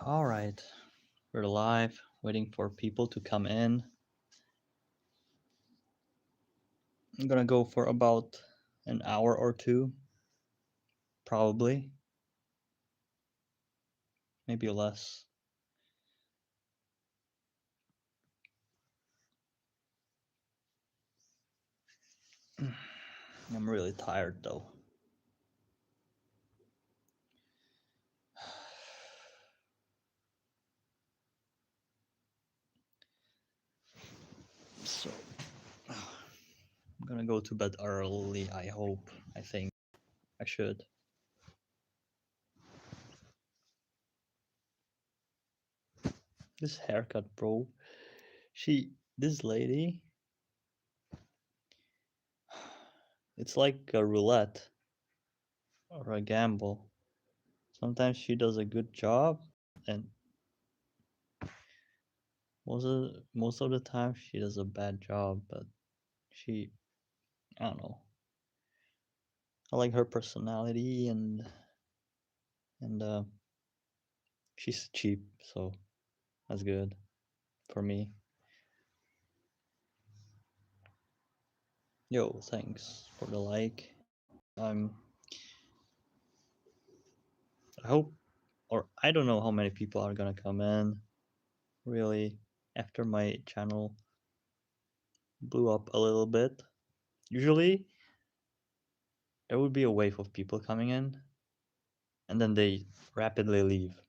All right, we're live, waiting for people to come in. I'm gonna go for about an hour or two, probably, maybe less. I'm really tired though. So, I'm gonna go to bed early, I hope. I think I should. This haircut, bro. This lady, it's like a roulette or a gamble. Sometimes she does a good job, and most of the time she does a bad job, but she, I don't know. I like her personality and she's cheap, so that's good for me. Yo, thanks for the like. I hope, or I don't know how many people are gonna come in. Really, after my channel blew up a little bit. Usually, there would be a wave of people coming in, and then they rapidly leave.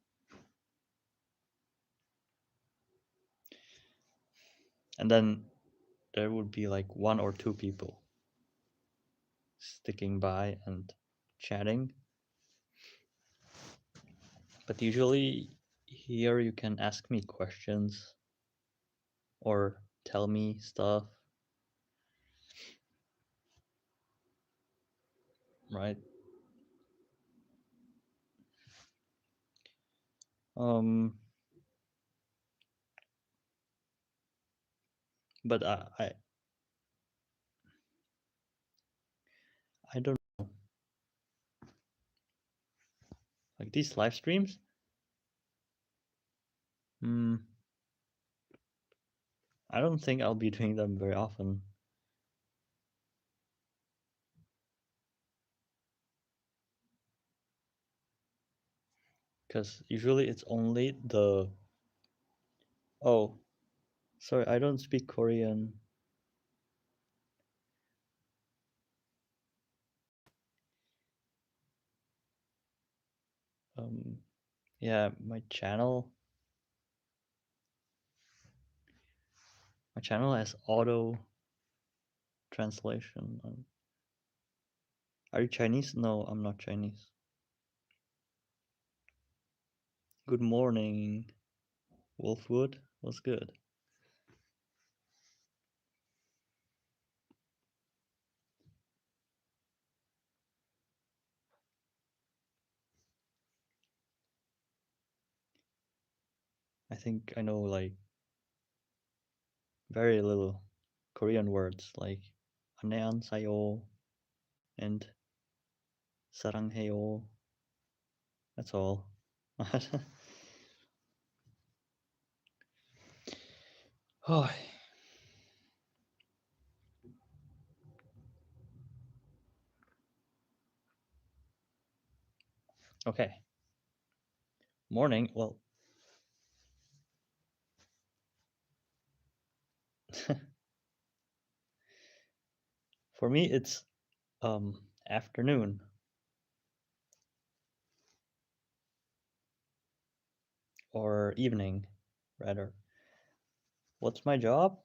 And then there would be like one or two people sticking by and chatting. But usually here you can ask me questions or tell me stuff, right? Um, but I don't like these live streams. Hmm, I don't think I'll be doing them very often. Because usually it's only the... Oh, sorry, I don't speak Korean. Um, yeah, my channel has auto translation. Are you Chinese? No, I'm not Chinese. Good morning, Wolfwood. What's good? I think I know like very little Korean words like 안녕하세요 and 사랑해요. That's all. Oh, okay. Morning. Well, for me it's afternoon or evening, rather. What's my job?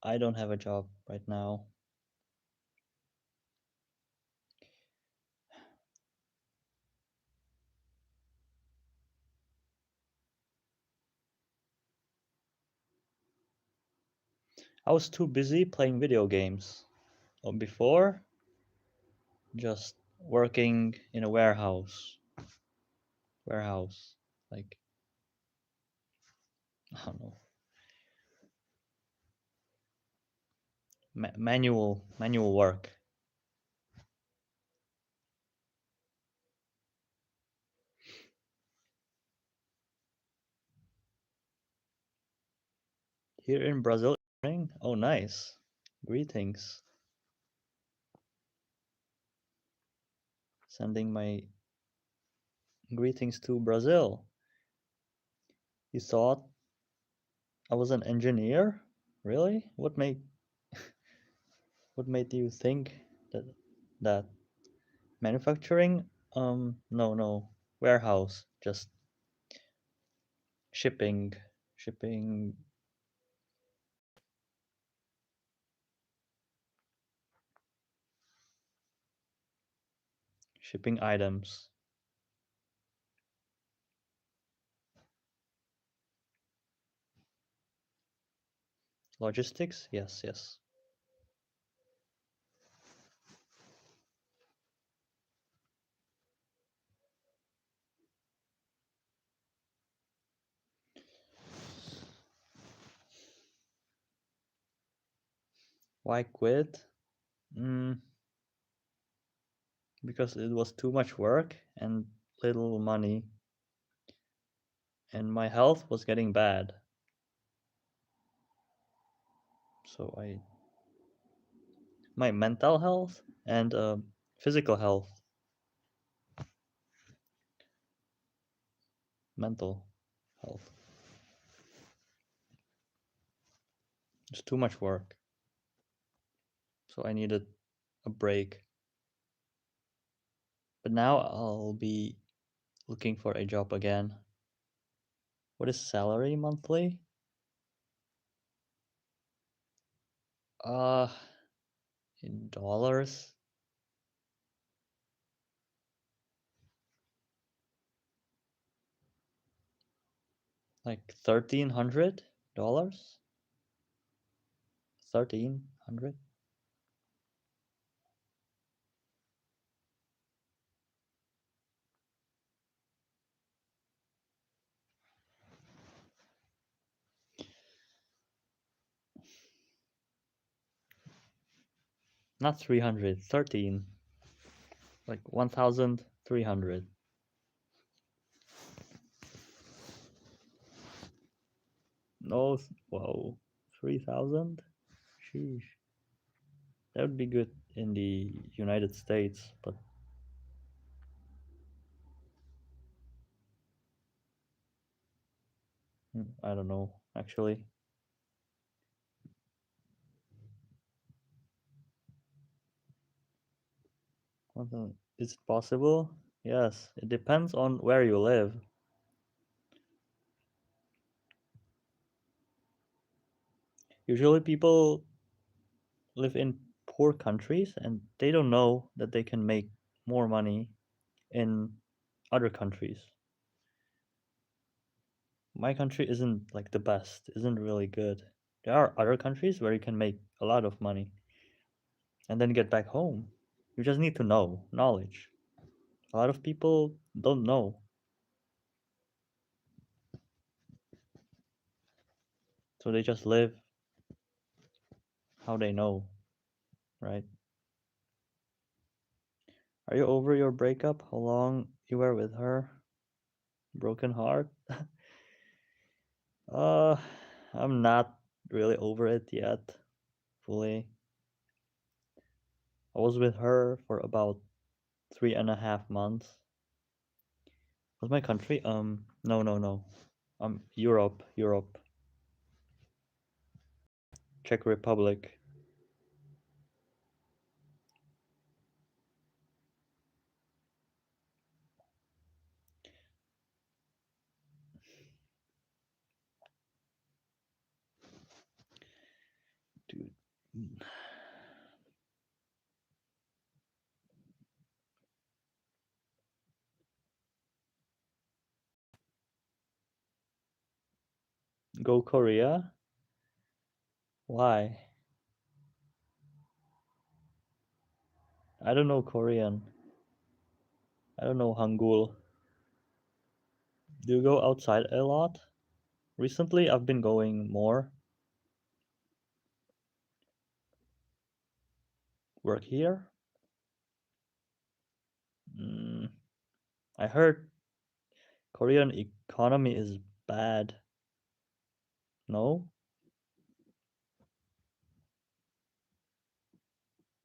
I don't have a job right now. I was too busy playing video games. Before, just working in a warehouse. Like, I don't know, manual work. Here in Brazil. Oh, nice. Greetings. Sending my greetings to Brazil. You thought I was an engineer? Really? What made you think that that manufacturing? No. Warehouse, just shipping, shipping, shipping items. Logistics? Yes, yes. Why quit? Mm, because it was too much work and little money, and my health was getting bad. So my mental health and physical health, mental health. It's too much work. So I needed a break. But now I'll be looking for a job again. What is salary monthly? Uh, in dollars, like $1,300. 1,300. Not 300. 13. Like 1,300. No, whoa, 3,000. Sheesh. That would be good in the United States, but I don't know actually. Is it possible? Yes, it depends on where you live. Usually people live in poor countries and they don't know that they can make more money in other countries. My country isn't like the best, isn't really good. There are other countries where you can make a lot of money and then get back home. You just need to know knowledge. A lot of people don't know, so they just live how they know, right? Are you over your breakup? How long you were with her? Broken heart? uh, I'm not really over it yet, fully. I was with her for about 3.5 months. Was my country? No. Europe, Czech Republic. Dude, go Korea? Why? I don't know Korean. I don't know Hangul. Do you go outside a lot? Recently, I've been going more. Work here? Mm, I heard Korean economy is bad. No?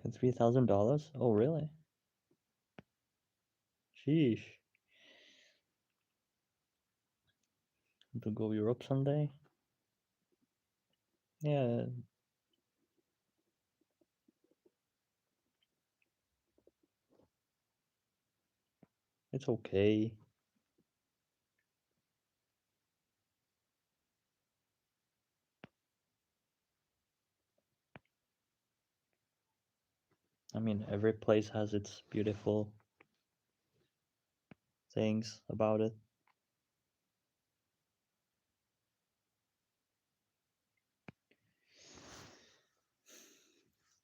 For $3,000? Oh, really? Sheesh. To go Europe someday? Yeah, it's okay. I mean, every place has its beautiful things about it.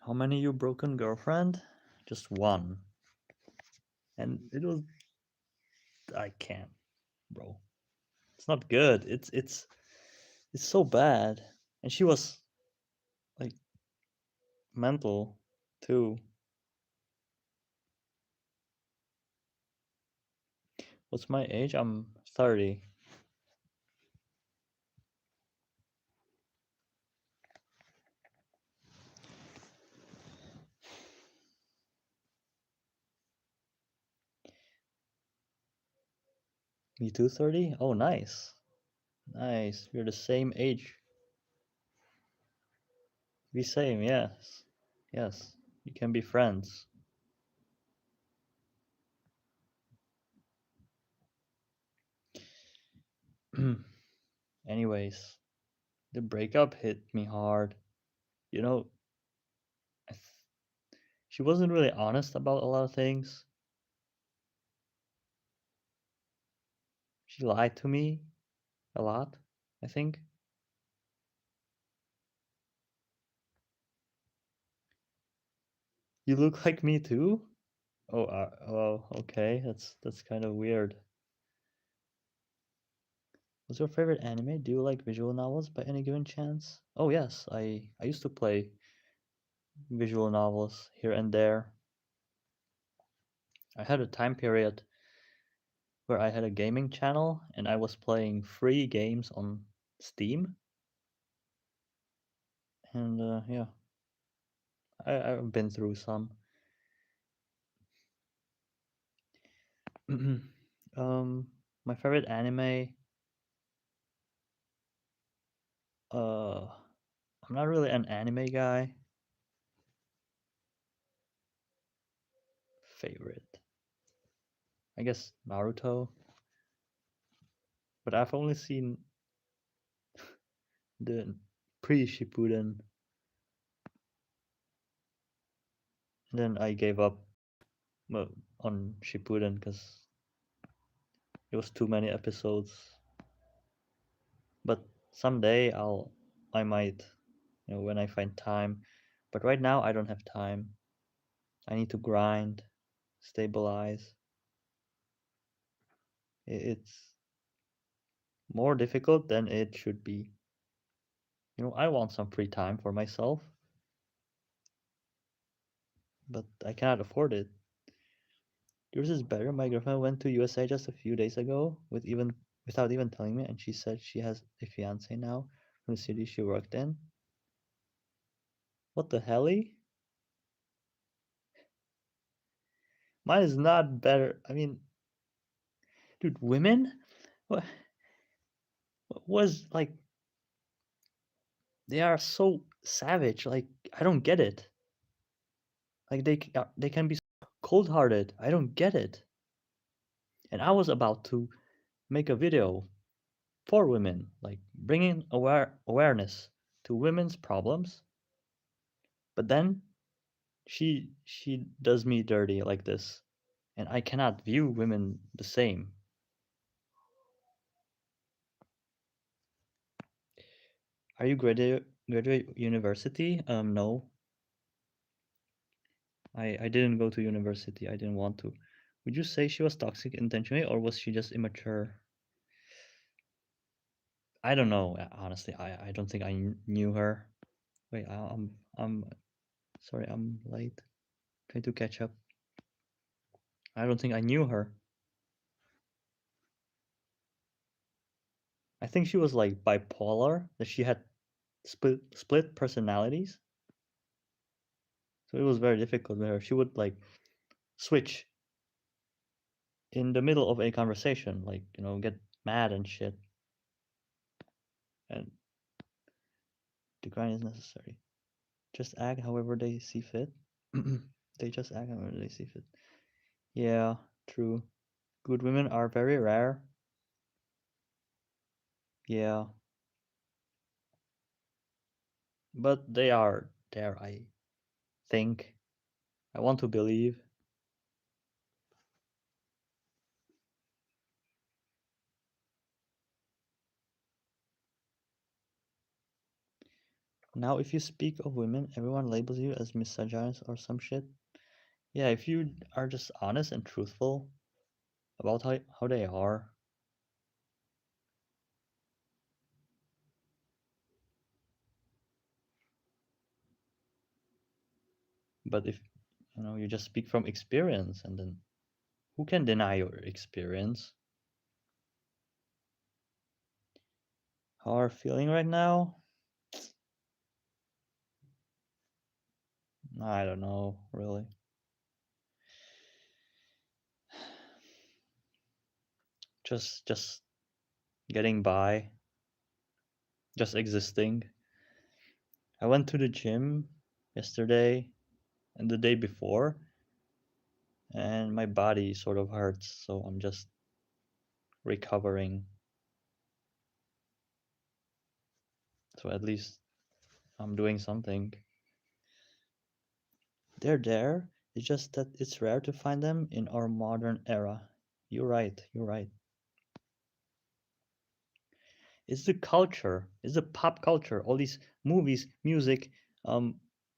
How many you broken girlfriend? Just one. And it was I can't, bro. It's not good. It's so bad. And she was like mental too. What's my age? I'm 30. Me too, 30? Oh, nice. Nice. We're the same age. We same, yes. Yes. We can be friends. Anyways, the breakup hit me hard. You know, I th- she wasn't really honest about a lot of things. She lied to me a lot, I think. You look like me too? Oh, okay. That's kind of weird. What's your favorite anime? Do you like visual novels by any given chance? Oh yes, I used to play visual novels here and there. I had a time period where I had a gaming channel and I was playing free games on Steam. And yeah, I've been through some. um, my favorite anime. Uh, I'm not really an anime guy. Favorite, I guess Naruto. But I've only seen the pre-Shippuden. And then I gave up uh, on Shippuden because it was too many episodes. But someday I might, when I find time. But right now I don't have time. I need to grind, stabilize. It's more difficult than it should be. I want some free time for myself, but I cannot afford it. Yours is better. My girlfriend went to USA just a few days ago without even telling me, and she said she has a fiance now from the city she worked in. What the helly? Mine is not better. I mean, dude, women what was like they are so savage. Like I don't get it. Like they can be cold-hearted. I don't get it. And I was about to make a video for women, like bringing awareness to women's problems. But then she does me dirty like this, and I cannot view women the same. Are you graduate university? No, I didn't go to university. I didn't want to. Would you say she was toxic intentionally, or was she just immature? I don't know. Honestly, I don't think I knew her. Wait, I'm sorry. I'm late. Trying to catch up. I don't think I knew her. I think she was like bipolar. That she had split personalities. So it was very difficult with her. She would like switch in the middle of a conversation, like, get mad and shit. And the grind is necessary. Just act however they see fit. They just act however they see fit. Yeah, true. Good women are very rare. Yeah, but they are there, I think. I want to believe. Now, if you speak of women, everyone labels you as misogynist or some shit. Yeah, if you are just honest and truthful about how they are, but if you just speak from experience, and then who can deny your experience? How are you feeling right now? I don't know, really. Just getting by, just existing. I went to the gym yesterday and the day before, and my body sort of hurts, so I'm just recovering. So at least I'm doing something. They're there. It's just that it's rare to find them in our modern era. You're right. You're right. It's the culture. It's the pop culture. All these movies, music, um,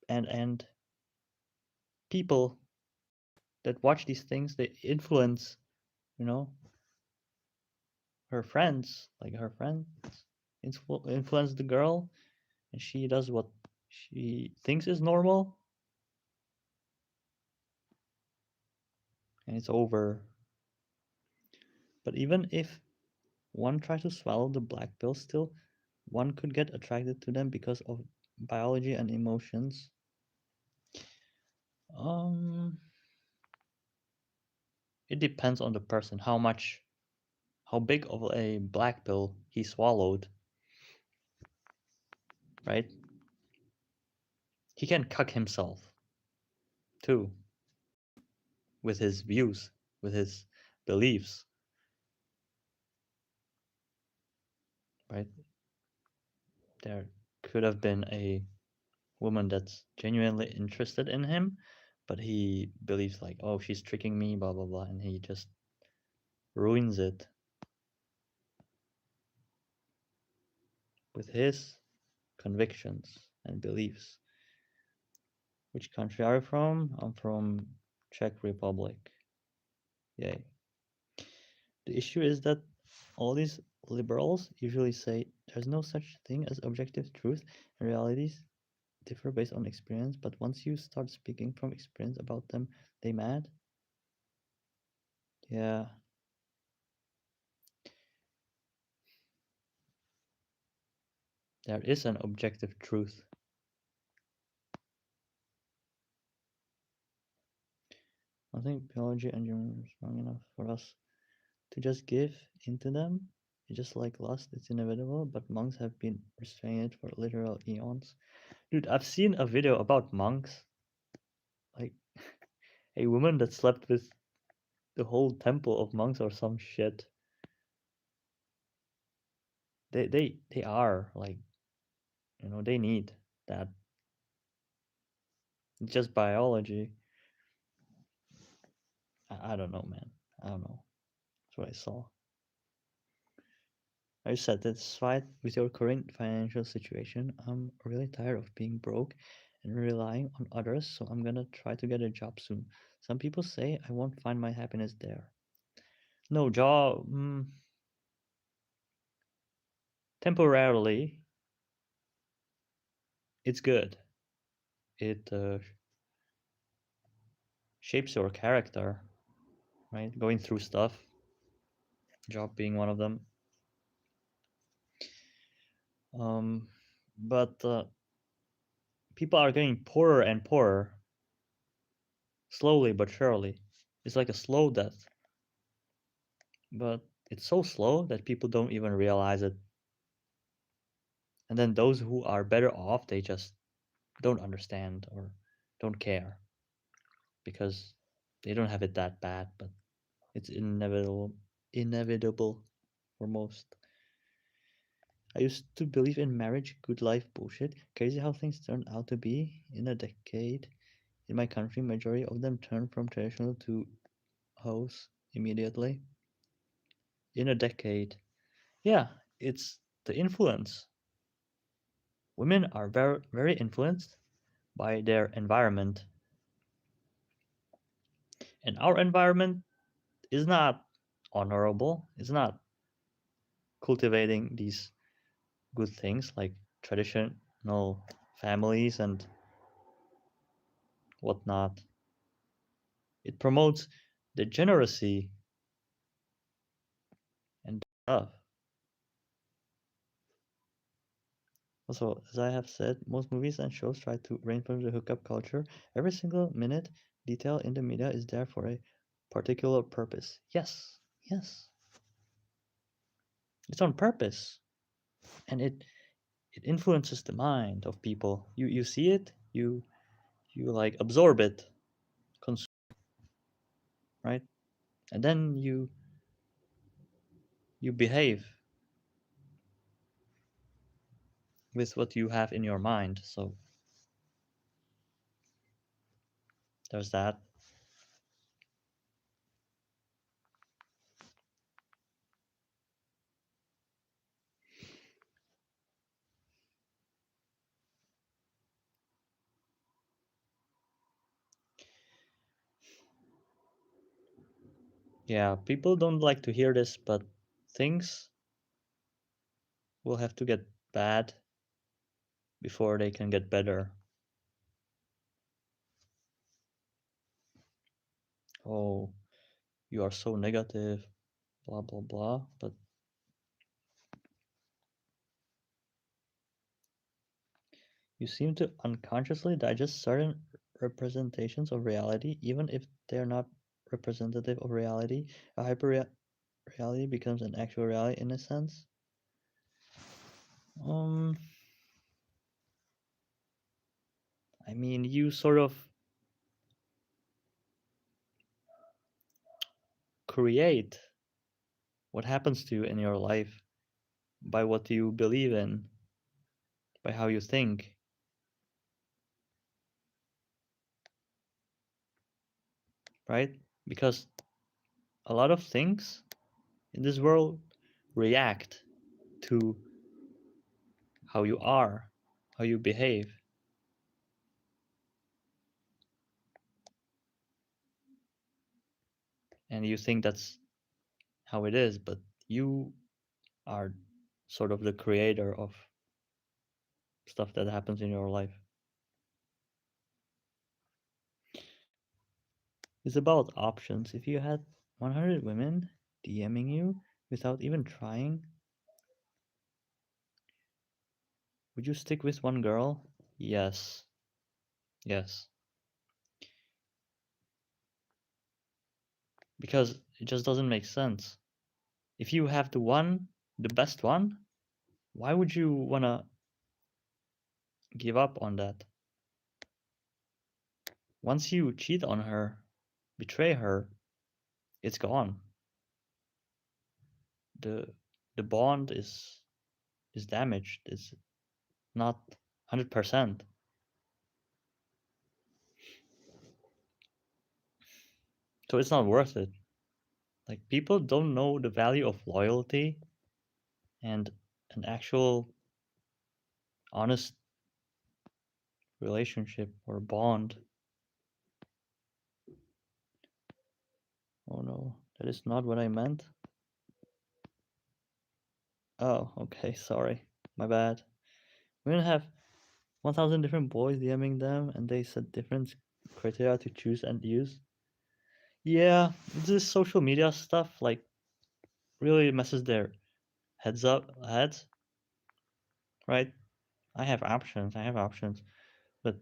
and people that watch these things. They influence, you know, her friends. Like her friends influence the girl, and she does what she thinks is normal, and it's over. But even if one tries to swallow the black pill, still one could get attracted to them because of biology and emotions. Um, it depends on the person, how big of a black pill he swallowed, right? He can cuck himself too with his views, with his beliefs, right? There could have been a woman that's genuinely interested in him, but he believes like, oh, she's tricking me, blah blah blah, and he just ruins it with his convictions and beliefs. Which country are you from? I'm from Czech Republic. Yay. The issue is that all these liberals usually say there's no such thing as objective truth, and realities differ based on experience, but once you start speaking from experience about them, they mad? Yeah. There is an objective truth. I think biology and humor are strong enough for us to just give into them. It's just like lust, it's inevitable, but monks have been restraining it for literal eons. Dude, I've seen a video about monks, like a woman that slept with the whole temple of monks or some shit. They are like, they need that. It's just biology. I don't know, man. I don't know. That's what I saw. Are you satisfied with your current financial situation? I'm really tired of being broke and relying on others, so I'm gonna try to get a job soon. Some people say I won't find my happiness there. No job, temporarily, it's good. It shapes your character, right? Going through stuff, job being one of them. Um, but people are getting poorer and poorer. slowly but surely. It's like a slow death, but it's so slow that people don't even realize it. And then those who are better off, they just don't understand or don't care because they don't have it that bad, but it's inevitable for most. I used to believe in marriage, good life bullshit. Crazy how things turned out to be. In a decade, in my country, majority of them turned from traditional to hoes immediately. In a decade. Yeah, it's the influence. Women are very influenced by their environment. And our environment is not honorable. It's not cultivating these good things like traditional families and whatnot. It promotes degeneracy and stuff. Also, as I have said, most movies and shows try to reinforce the hookup culture. Every single minute detail in the media is there for a particular purpose. Yes, yes, it's on purpose, and it influences the mind of people. You see it, you like absorb it, consume, right, and then you behave with what you have in your mind. So there's that. Yeah, people don't like to hear this, but things will have to get bad before they can get better. Oh, you are so negative, blah blah blah. But you seem to unconsciously digest certain representations of reality, even if they're not representative of reality. A reality becomes an actual reality in a sense. Um, I mean, you sort of create what happens to you in your life by what you believe in, by how you think, right? Because a lot of things in this world react to how you are, how you behave, and you think that's how it is, but you are sort of the creator of stuff that happens in your life. It's about options. If you had 100 women DMing you without even trying, would you stick with one girl? Yes. Yes. Because it just doesn't make sense. If you have the best one, why would you want to give up on that? Once you cheat on her, betray her, it's gone. The the bond is damaged. It's not 100%. So it's not worth it. Like people don't know the value of loyalty and an actual honest relationship or bond. Oh no, that is not what I meant. Oh, okay, sorry. My bad. We're gonna have 1,000 different boys DMing them and they set different criteria to choose and use. Yeah, this social media stuff like really messes their heads, right? I have options, but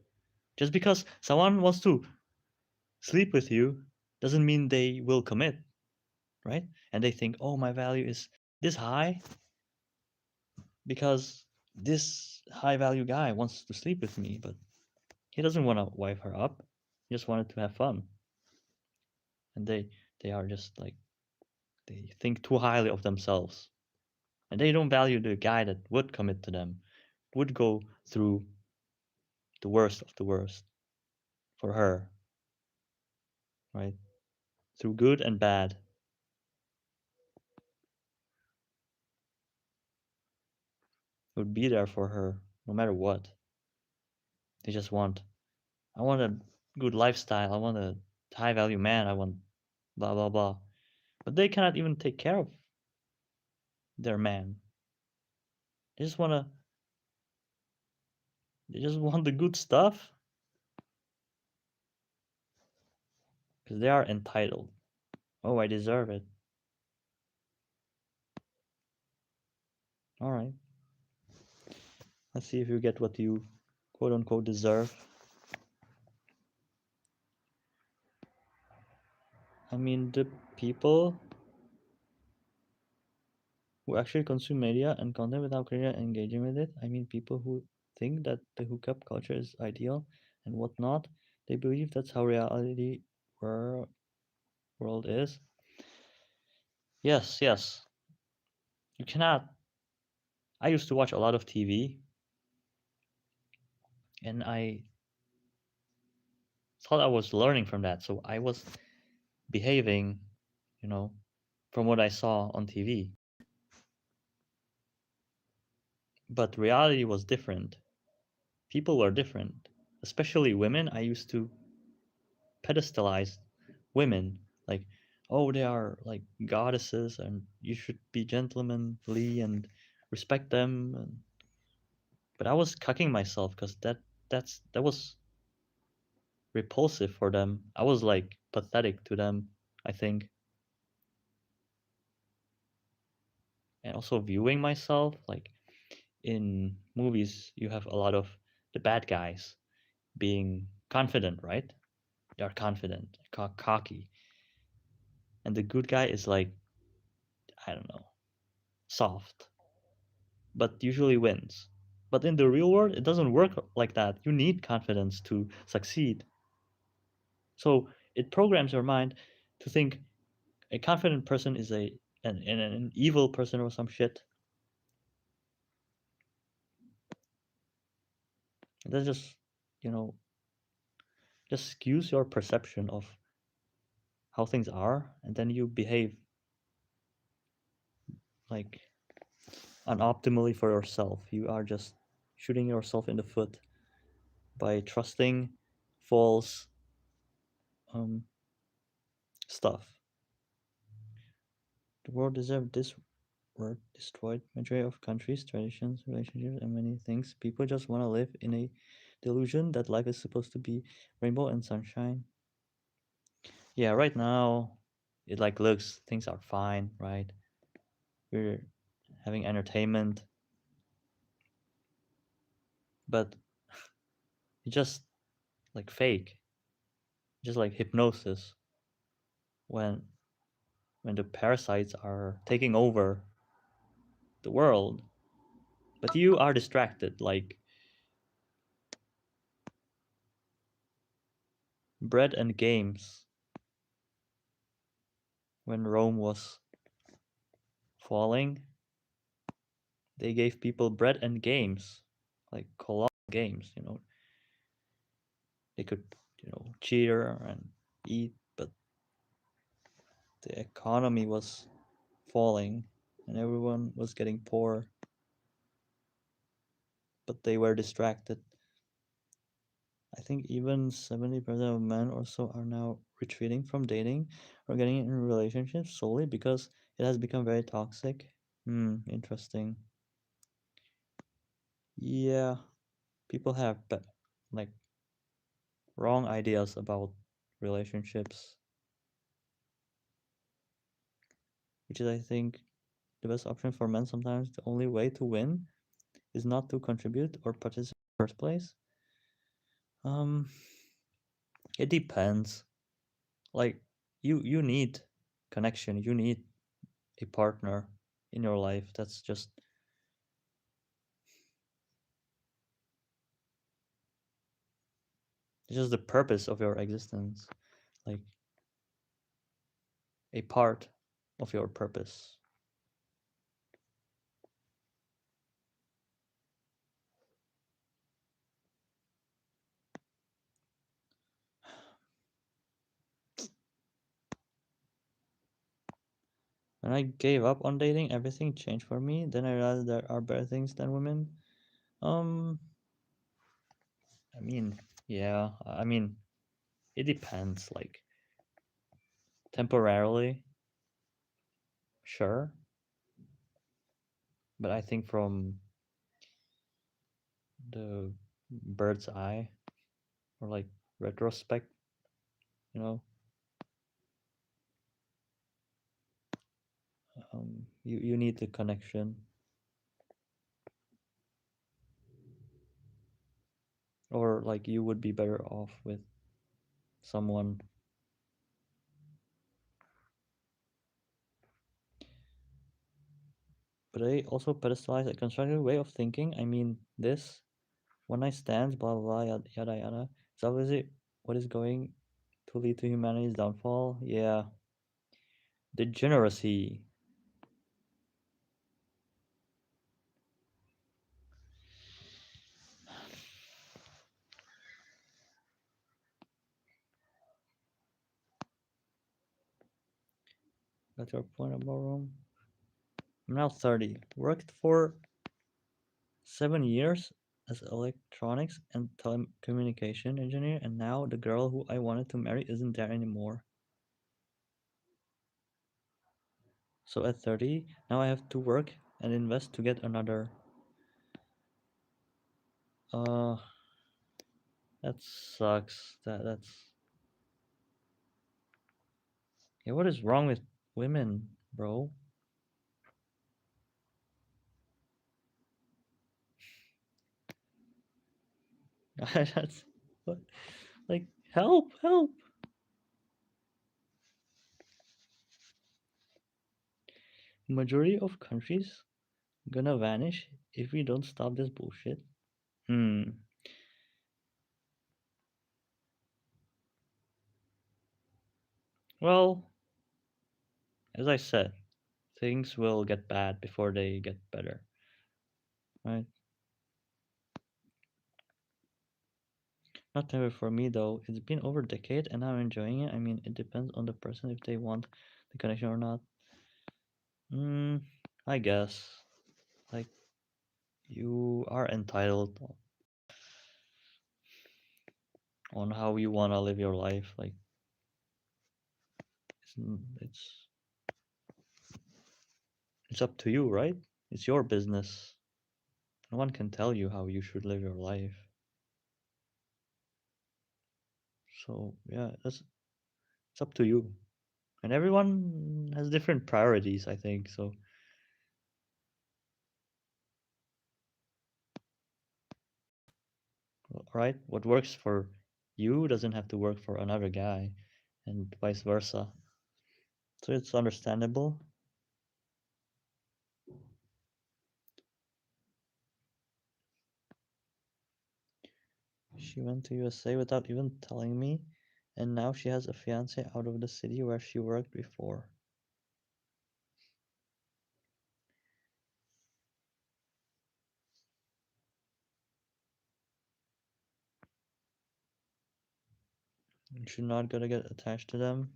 just because someone wants to sleep with you doesn't mean they will commit, right? And they think, oh, my value is this high because this high value guy wants to sleep with me, but he doesn't want to wife her up. He just wanted to have fun. And they are just like, they think too highly of themselves. And they don't value the guy that would commit to them, would go through the worst of the worst for her, right? Through good and bad, would be there for her no matter what. They just want, I want a good lifestyle, I want a high value man, I want blah blah blah. But they cannot even take care of their man. They just wanna they just want the good stuff because they are entitled. Oh, I deserve it. All right. Let's see if you get what you quote unquote deserve. I mean, the people who actually consume media and content without clearly engaging with it. I mean, people who think that the hookup culture is ideal and whatnot. They believe that's how reality wor- world is. Yes, yes. You cannot. I used to watch a lot of TV, and I thought I was learning from that. So I was behaving, you know, from what I saw on TV. But reality was different. People were different, especially women. I used to pedestalize women like, oh, they are like goddesses and you should be gentlemanly and respect them. And, but I was cucking myself because that was repulsive for them. I was like pathetic to them, I think. And also viewing myself like in movies, you have a lot of the bad guys being confident, right? They are confident, cocky, and the good guy is like, I don't know, soft, but usually wins. But in the real world, it doesn't work like that. You need confidence to succeed. So it programs your mind to think a confident person is an evil person or some shit. And that just, you know, just skews your perception of how things are, and then you behave like unoptimally for yourself. You are just shooting yourself in the foot by trusting false um, stuff. The world deserved this word destroyed majority of countries, traditions, relationships, and many things. People just want to live in a delusion that life is supposed to be rainbow and sunshine. Yeah, right now it like looks things are fine, right? We're having entertainment, but it's just like fake, just like hypnosis when the parasites are taking over the world, but you are distracted like bread and games when Rome was falling. They gave people bread and games, like colossal games. They could, cheer and eat, but the economy was falling and everyone was getting poor, but they were distracted. I think even 70% of men or so are now retreating from dating or getting in relationships solely because it has become very toxic. Interesting. Yeah, people have like wrong ideas about relationships, which is, I think, the best option for men. Sometimes the only way to win is not to contribute or participate in the first place. Um, it depends. Like you need connection. You need a partner in your life. That's just it's just the purpose of your existence. Like a part of your purpose. When I gave up on dating, everything changed for me. Then I realized there are better things than women. Um, I mean, yeah, I mean, it depends. Like temporarily, sure, but I think from the bird's eye or like retrospect, you know, you need the connection, or like you would be better off with someone. But I also pedestalize a constructive way of thinking. I mean, this one night stands, blah blah blah, yada yada yada. It's obviously what is going to lead to humanity's downfall. Yeah, degeneracy. That's your point about Rome. I'm now 30. Worked for 7 years as electronics and telecommunication engineer, and now the girl who I wanted to marry isn't there anymore. So at 30, now I have to work and invest to get another. Uh, that sucks. That's yeah. What is wrong with women, bro? That's what, like help, help. Majority of countries gonna vanish if we don't stop this bullshit. Hmm. Well, as I said, things will get bad before they get better, right? Not ever for me though. It's been over a decade and I'm enjoying it. I mean, it depends on the person if they want the connection or not. Hmm. I guess. Like you are entitled on how you wanna live your life. Like it's it's up to you, right? It's your business. No one can tell you how you should live your life. So yeah, it's up to you. And everyone has different priorities, I think. So right, what works for you doesn't have to work for another guy, and vice versa. So it's understandable. She went to USA without even telling me, and now she has a fiance out of the city where she worked before. And she's not gonna get attached to them.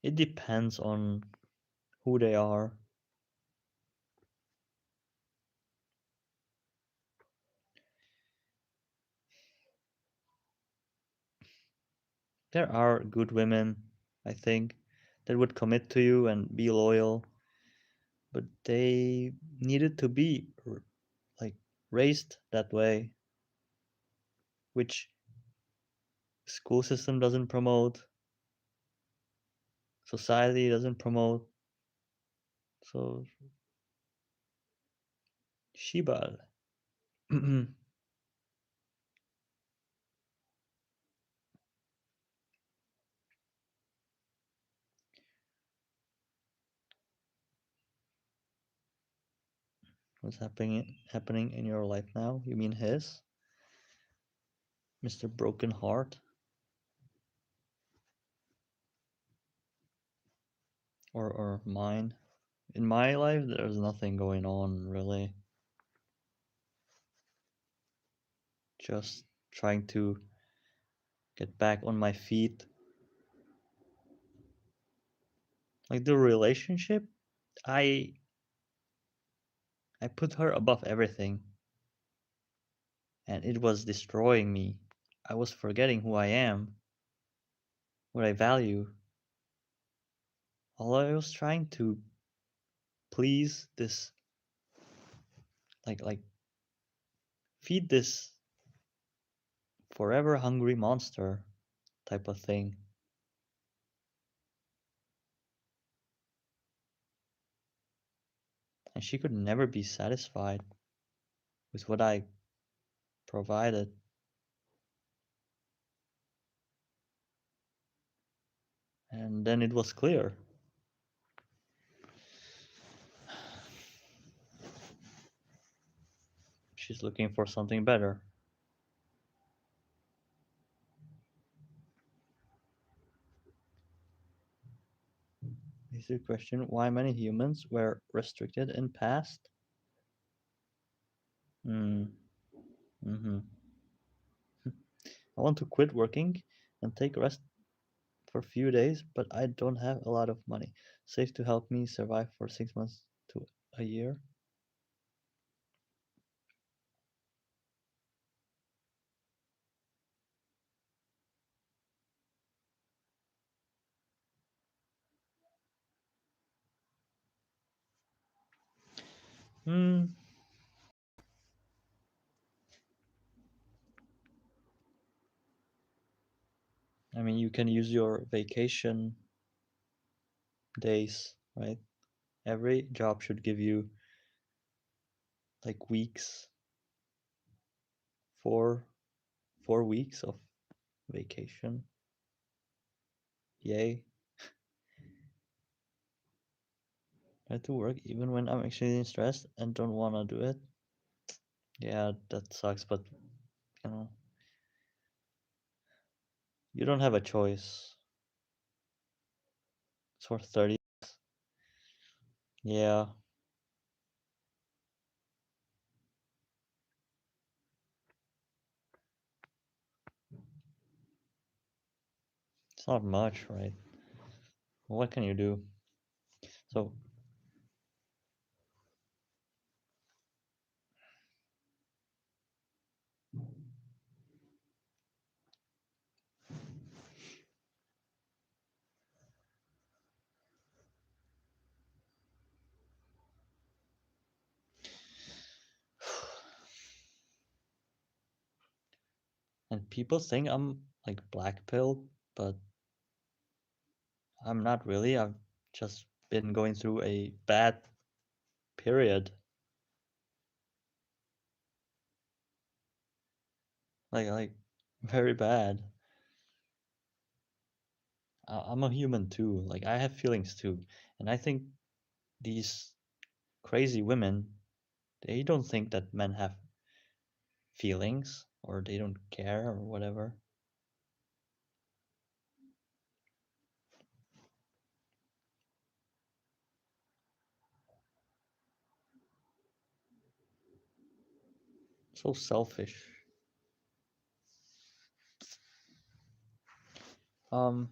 It depends on who they are. There are good women, I think, that would commit to you and be loyal, but they needed to be like raised that way, which school system doesn't promote, society doesn't promote. So Shibal. What's happening in your life now? You mean his? Mr. Broken Heart? Or mine? In my life, there's nothing going on really. Just trying to get back on my feet. Like the relationship, I I put her above everything, and it was destroying me. I was forgetting who I am, what I value. All I was trying to please this, like feed this forever hungry monster type of thing. And she could never be satisfied with what I provided. And then it was clear. She's looking for something better. Basic question, why many humans were restricted in past? Hmm. Mm-hmm. I want to quit working and take rest for a few days, but I don't have a lot of money. Safe to help me survive for 6 months to a year. Hmm. I mean, you can use your vacation days, right? Every job should give you like weeks, four 4 weeks of vacation. Yay. I have to work even when I'm actually stressed and don't wanna do it. Yeah, that sucks, but you know, you don't have a choice. It's for 30. Yeah, it's not much, right? What can you do? So, and people think I'm like black pilled, but I'm not really. I've just been going through a bad period. Like very bad. I'm a human too. Like I have feelings too. And I think these crazy women, they don't think that men have feelings or they don't care or whatever. So selfish. Um,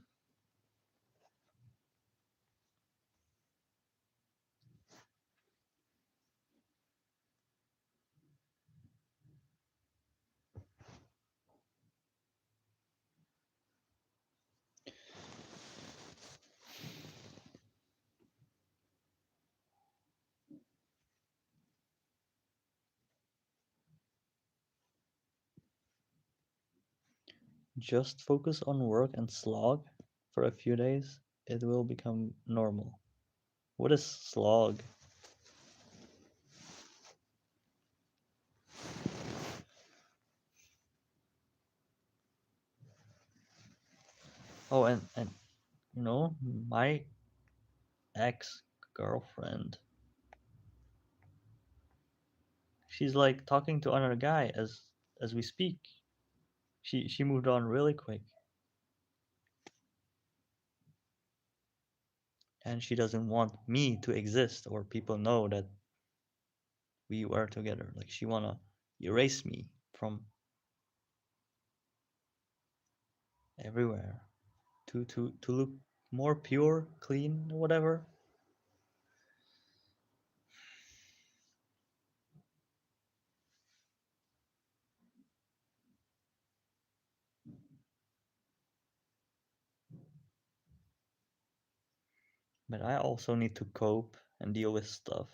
just focus on work and slog for a few days. It will become normal. What is slog? Oh, and you know, my ex girlfriend, She's like talking to another guy as we speak. She moved on really quick, and she doesn't want me to exist or people know that we were together. Like she wanna erase me from everywhere to look more pure, clean, whatever. But I also need to cope and deal with stuff.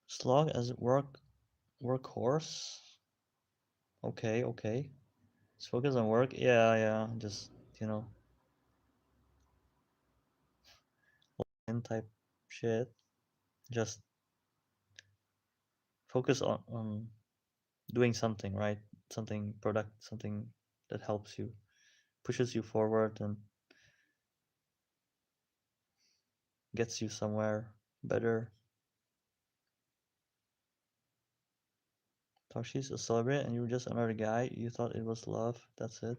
Slog as workhorse. Okay, okay. Let's focus on work. Yeah, yeah. Just you know, and type shit. Just focus on doing something, right? Something product, something that helps you, pushes you forward, and gets you somewhere better. Toshi's a celebrity, and you were just another guy. You thought it was love. That's it.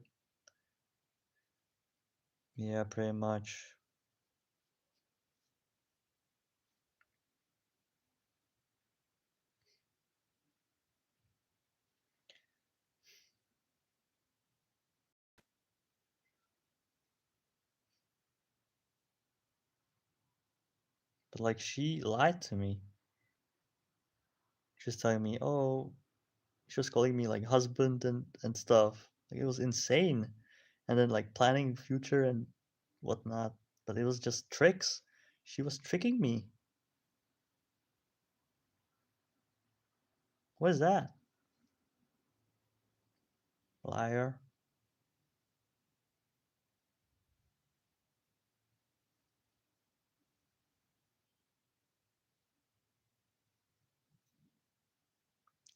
Yeah, pretty much. But like, she lied to me. She was telling me, oh, she was calling me like husband and stuff. Like it was insane. And then like planning future and whatnot. But it was just tricks. She was tricking me. What is that? Liar.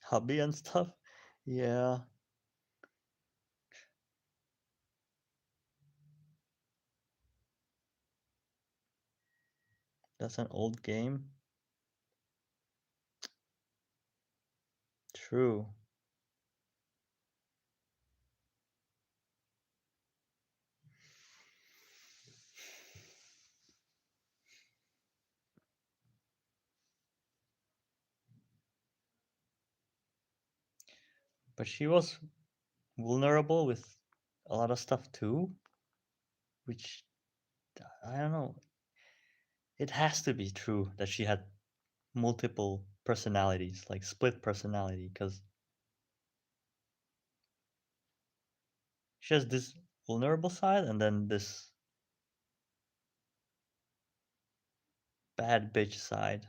Hubby and stuff. Yeah, that's an old game. True. But she was vulnerable with a lot of stuff too, which I don't know. It has to be true that she had multiple personalities, like split personality, because she has this vulnerable side and then this bad bitch side.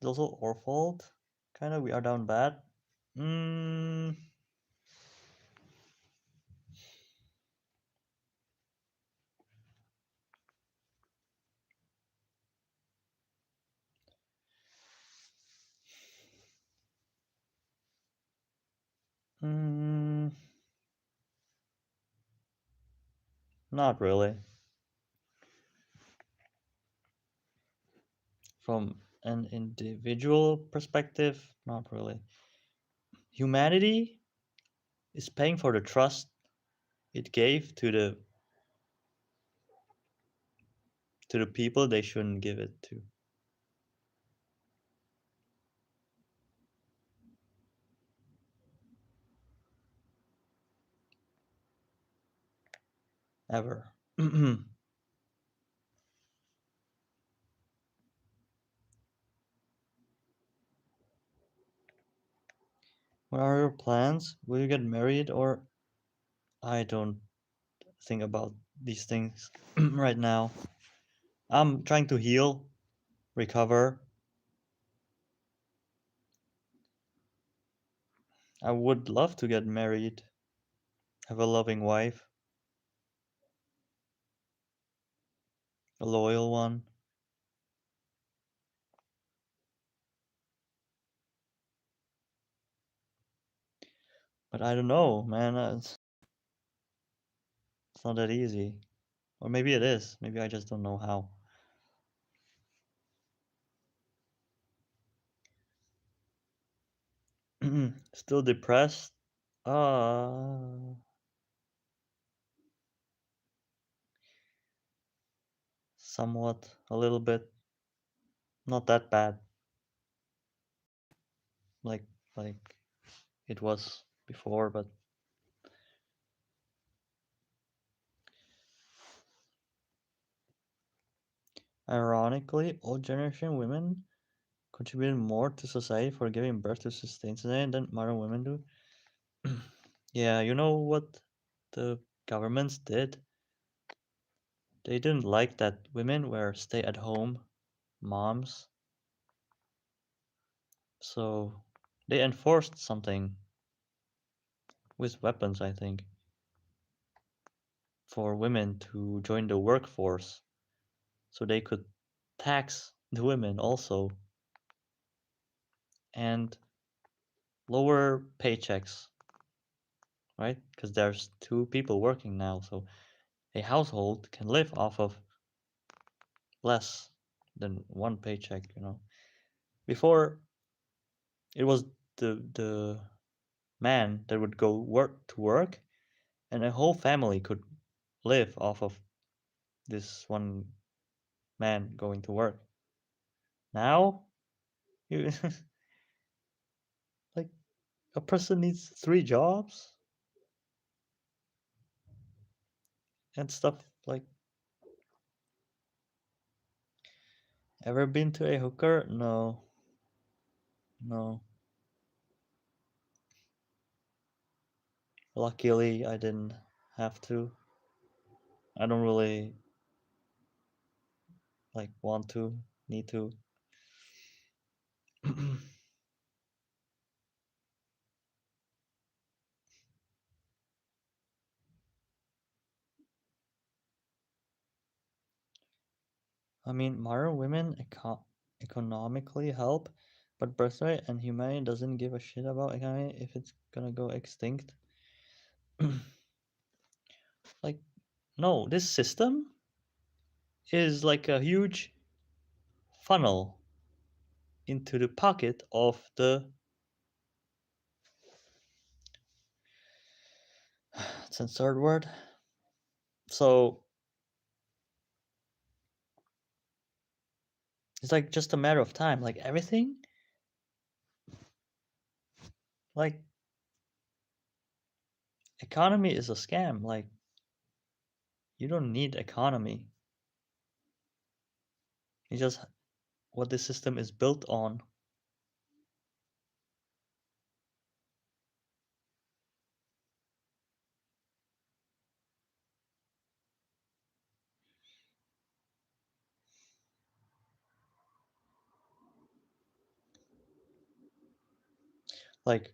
It's also our fault. Kind of, we are down bad. Mm, mm, not really. From an individual perspective, not really. Humanity is paying for the trust it gave to the people they shouldn't give it to ever. What are your plans? Will you get married or I don't think about these things right now. I'm trying to heal, recover. I would love to get married, have a loving wife, a loyal one. But I don't know, man. It's not that easy. Or maybe it is. Maybe I just don't know how. Still depressed? Uh, Somewhat, a little bit. Not that bad. Like like it was before, but ironically, old generation women contributed more to society for giving birth to sustain society than modern women do. Yeah, you know what the governments did? They didn't like that women were stay-at-home moms, so they enforced something with weapons, I think, for women to join the workforce, so they could tax the women also and lower paychecks, right? Because there's two people working now, so a household can live off of less than one paycheck. Before it was the man that would go work to work, and a whole family could live off of this one man going to work. Now, you like a person needs three jobs and stuff like. Ever been to a hooker? No, no. Luckily, I didn't have to. I don't really like want to, need to. I mean, modern women economically help, but birthright and humanity doesn't give a shit about economy if it's gonna go extinct. Like, no, this system is like a huge funnel into the pocket of the censored word. So it's like just a matter of time. Like everything, like economy is a scam. Like you don't need economy. It's just what the system is built on. Like,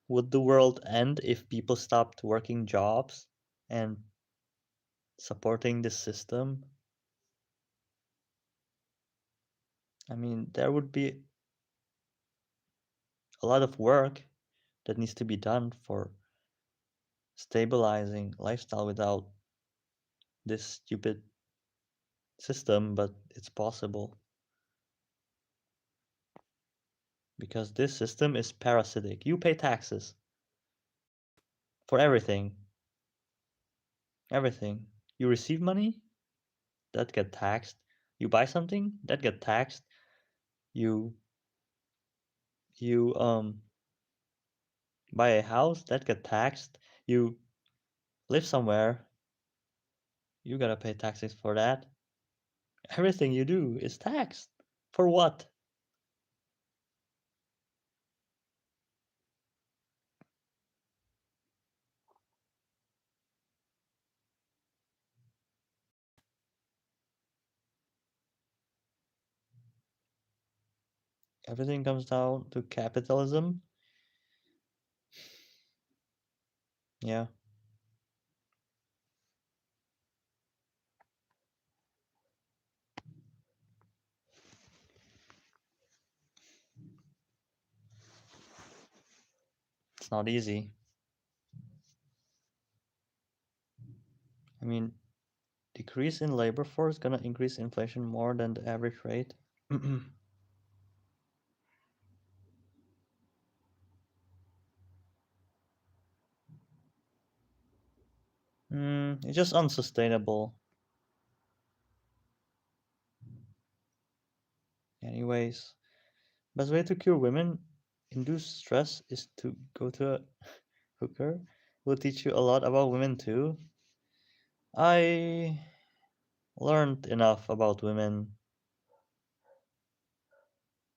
would the world end if people stopped working jobs and supporting the system? I mean, there would be a lot of work that needs to be done for stabilizing lifestyle without this stupid system, but it's possible because this system is parasitic. You pay taxes for everything, everything. You receive money, that get taxed. You buy something, that get taxed. You you buy a house, that get taxed. You live somewhere, you gotta pay taxes for that. Everything you do is taxed. For what? Everything comes down to capitalism. Yeah. It's not easy. I mean, decrease in labor force gonna increase inflation more than the average rate. It's just unsustainable. Anyways, best way to cure women induced stress is to go to a hooker. Will teach you a lot about women too. I learned enough about women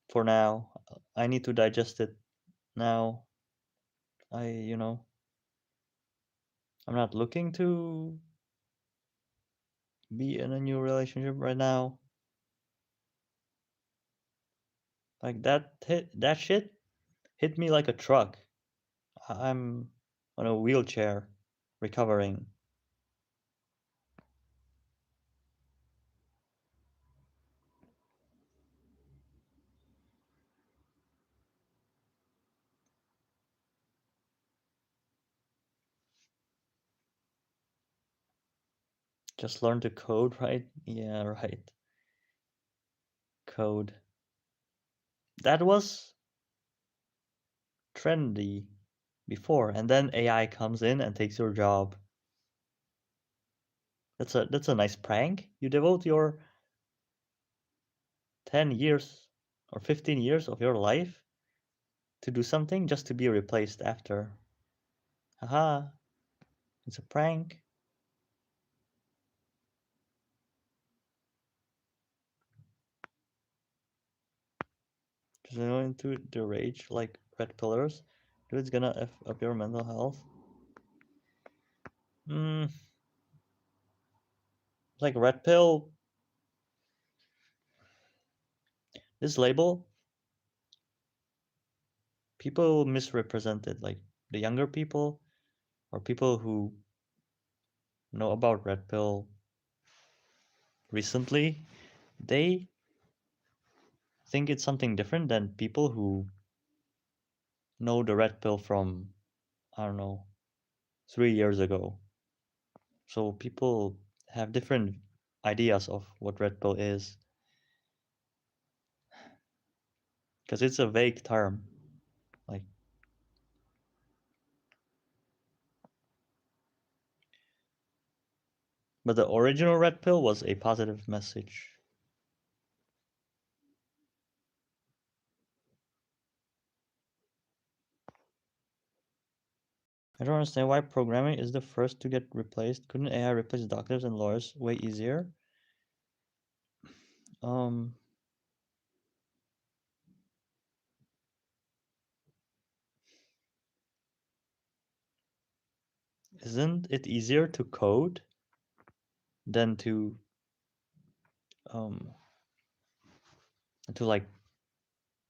for now. I need to digest it now. You know, I'm not looking to be in a new relationship right now. Like that shit hit me like a truck. I'm on a wheelchair recovering. Just learn to code, right? Yeah, right. Code. That was trendy before, and then AI comes in and takes your job. That's a nice prank. You devote your 10 years or 15 years of your life to do something just to be replaced after. Haha, it's a prank. Just go into the rage like red pillars. Dude, it's gonna F up your mental health. Hmm, like red pill, this label, people misrepresent it. Like the younger people or people who know about red pill recently, they think it's something different than people who know the red pill from, I don't know, 3 years ago. So people have different ideas of what red pill is because it's a vague term. Like, but the original red pill was a positive message. I don't understand why programming is the first to get replaced. Couldn't AI replace doctors and lawyers way easier? Um, isn't it easier to code than um to like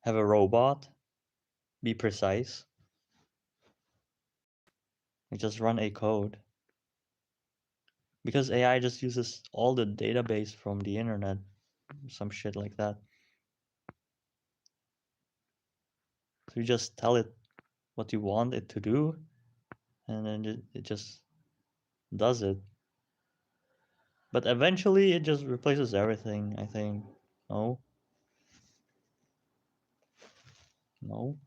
have a robot be precise? Like just run a code because AI just uses all the database from the internet, some shit like that. So you just tell it what you want it to do, and then it just does it. But eventually, it just replaces everything. I think. No, no,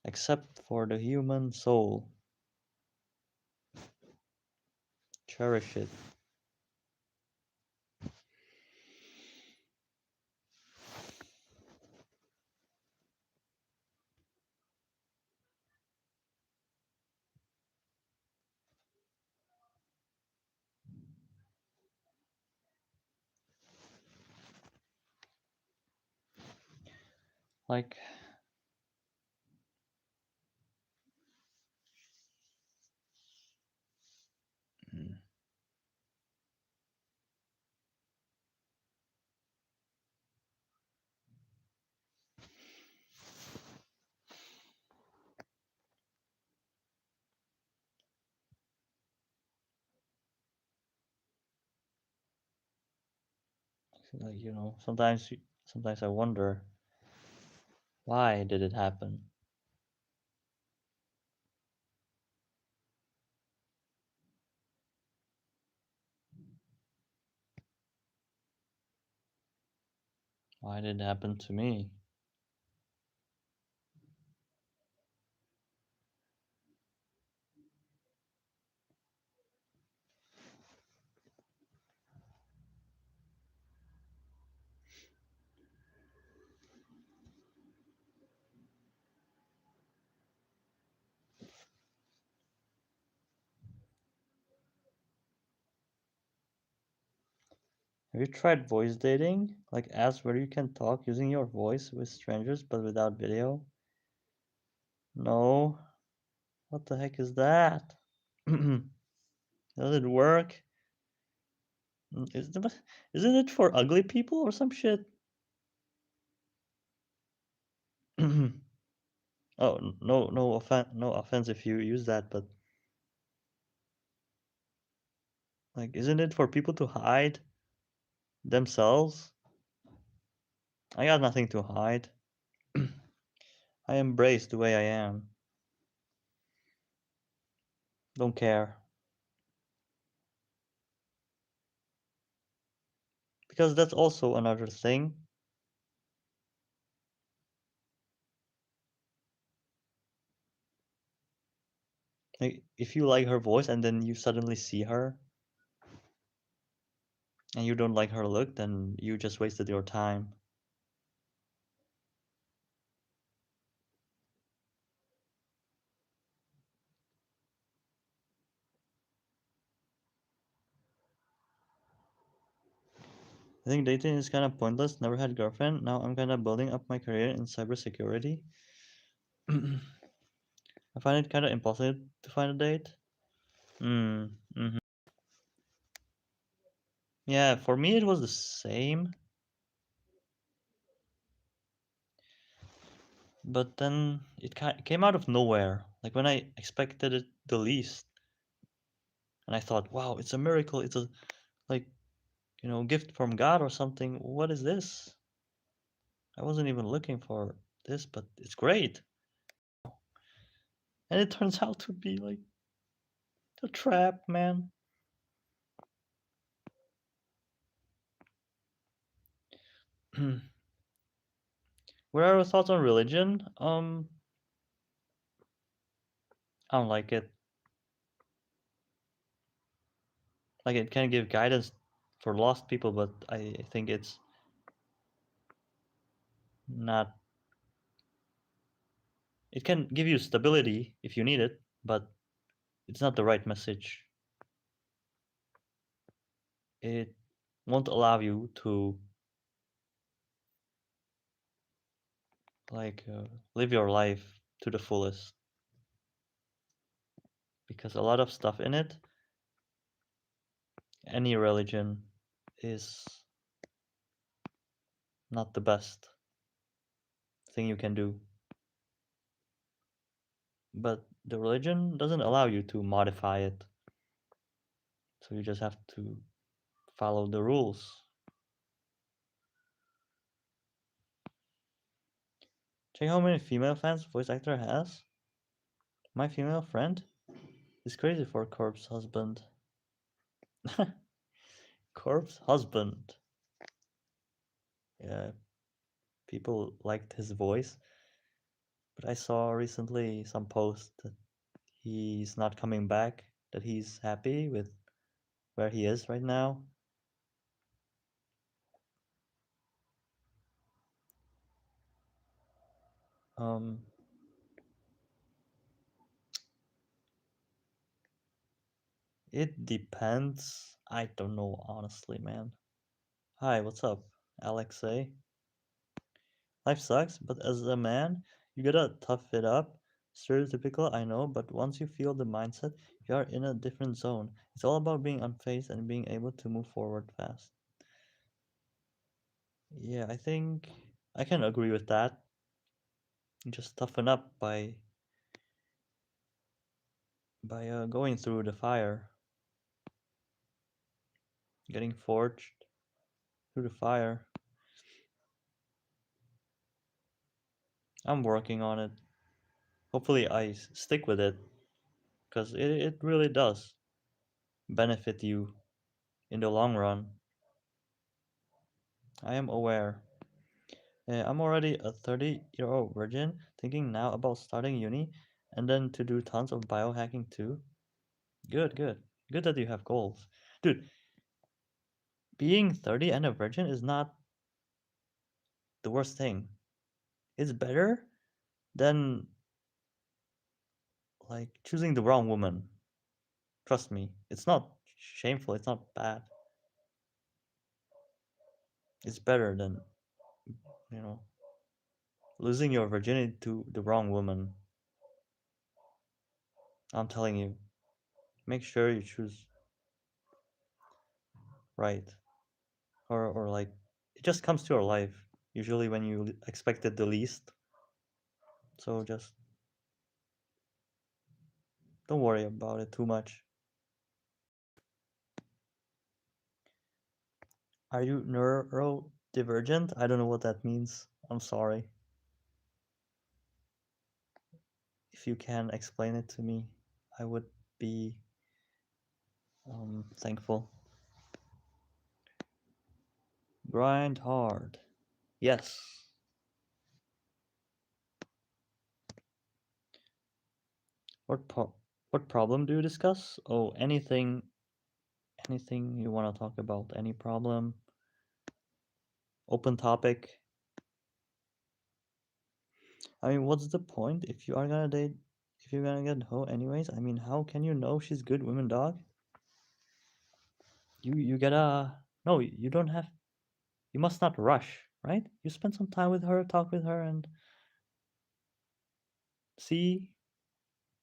except for the human soul. Cherish it. Like, mm, sometimes I wonder Why did it happen? Why did it happen to me? Have you tried voice dating? Like apps where you can talk using your voice with strangers but without video? No. What the heck is that? Does it work? Isn't it for ugly people or some shit? Oh, no offense if you use that, but like, isn't it for people to hide themselves? I got nothing to hide. I embrace the way I am. Don't care. Because that's also another thing. Like, if you like her voice and then you suddenly see her and you don't like her look, then you just wasted your time. I think dating is kind of pointless. Never had a girlfriend. Now I'm kind of building up my career in cybersecurity. I find it kind of impossible to find a date. Mm-hmm. Yeah, for me it was the same, but then it came out of nowhere. Like when I expected it the least, and I thought, wow, it's a miracle. It's a like gift from God or something. What is this? I wasn't even looking for this, but it's great. And it turns out to be like a trap, man. What are your thoughts on religion? I don't like it. Like it can give guidance for lost people, but I think it's not. It can give you stability if you need it, but it's not the right message. It won't allow you to like live your life to the fullest because a lot of stuff in it, any religion is not the best thing you can do. But the religion doesn't allow you to modify it. So you just have to follow the rules. Check how many female fans voice actor has. My female friend is crazy for corpse husband. Corpse husband. Yeah, people liked his voice, but I saw recently some post that he's not coming back, that he's happy with where he is right now. Um, it depends. I don't know honestly, man. Hi, what's up, Alexei? Life sucks, but as a man, you gotta tough it up. Stereotypical, I know, but once you feel the mindset, you are in a different zone. It's all about being unfazed and being able to move forward fast. Yeah, I think I can agree with that. You just toughen up by going through the fire, getting forged through the fire. I'm working on it. Hopefully, I stick with it because it really does benefit you in the long run. I am aware. I'm already a 30-year-old virgin, thinking now about starting uni and then to do tons of biohacking too. Good, good. Good that you have goals. Dude, being 30 and a virgin is not the worst thing. It's better than like choosing the wrong woman. Trust me. It's not shameful, it's not bad. It's better than, you know, losing your virginity to the wrong woman. I'm telling you. Make sure you choose right. Or like it just comes to your life usually when you expect it the least. So just don't worry about it too much. Are you neurodivergent? I don't know what that means. I'm sorry. If you can explain it to me, I would be thankful. Grind hard. Yes. What what problem do you discuss? Oh, anything you want to talk about? Any problem? Open topic. I mean, what's the point if you are gonna date? If you're gonna get hoe anyways, I mean, how can you know she's good women, dog? You gotta no, you don't have. You must not rush, right? You spend some time with her, talk with her, and see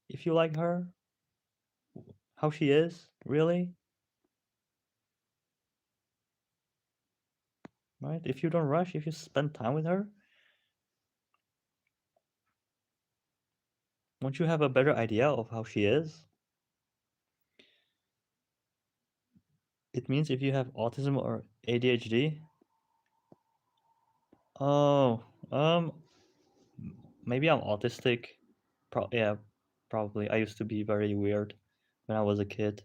if you like her, how she is, really, right? If you don't rush, if you spend time with her, won't you have a better idea of how she is? It means if you have autism or ADHD. Oh, maybe I'm autistic. Yeah, probably. I used to be very weird when I was a kid.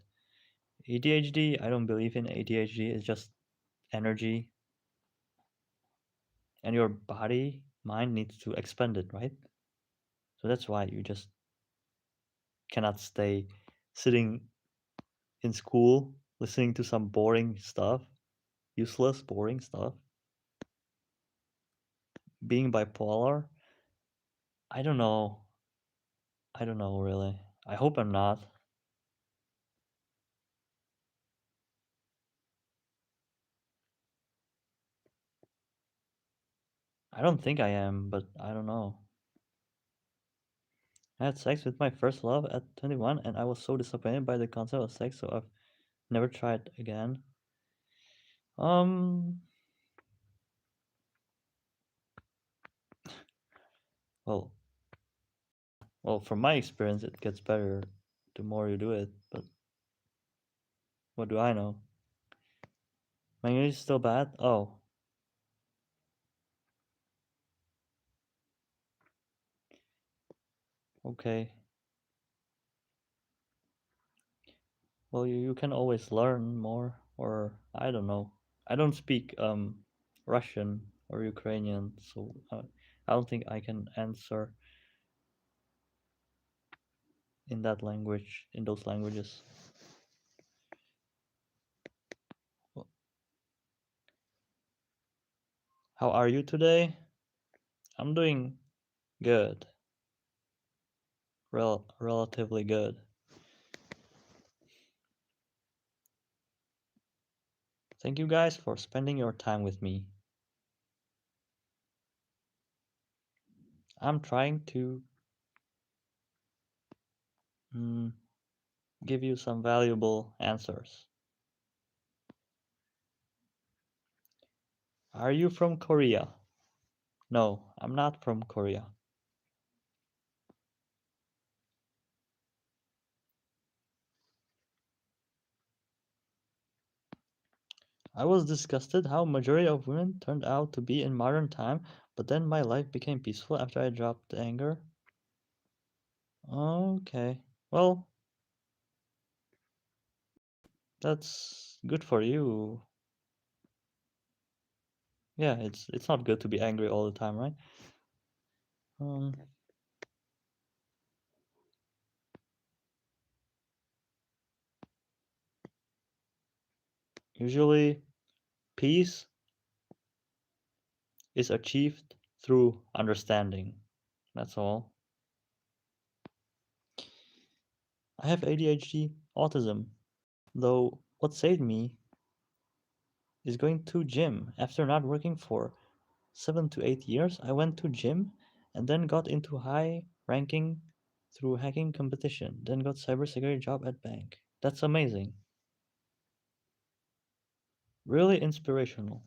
ADHD, I don't believe in ADHD. It's just energy, and your body, mind needs to expend it, right? So that's why you just cannot stay sitting in school listening to some boring stuff, useless, boring stuff. Being bipolar, I don't know. I don't know really. I hope I'm not. I don't think I am, but I don't know. I had sex with my first love at 21 and I was so disappointed by the concept of sex, so I've never tried again. Um, well, well, from my experience, it gets better the more you do it, but what do I know? My English is still bad? Oh, okay. Well, you can always learn more, or I don't know. I don't speak Russian or Ukrainian, so I don't think I can answer in that language, in those languages. Well, how are you today? I'm doing good, relatively good. Thank you guys for spending your time with me. I'm trying to mm, give you some valuable answers. Are you from Korea? No, I'm not from Korea. I was disgusted how majority of women turned out to be in modern time, But then my life became peaceful after I dropped the anger. Okay. Well, that's good for you. Yeah, it's not good to be angry all the time, right? Um, Usually peace is achieved through understanding. That's all. I have ADHD, autism. Though what saved me is going to gym. After not working for 7 to 8 years, I went to gym and then got into high ranking through hacking competition. Then got cybersecurity job at bank. That's amazing. Really inspirational.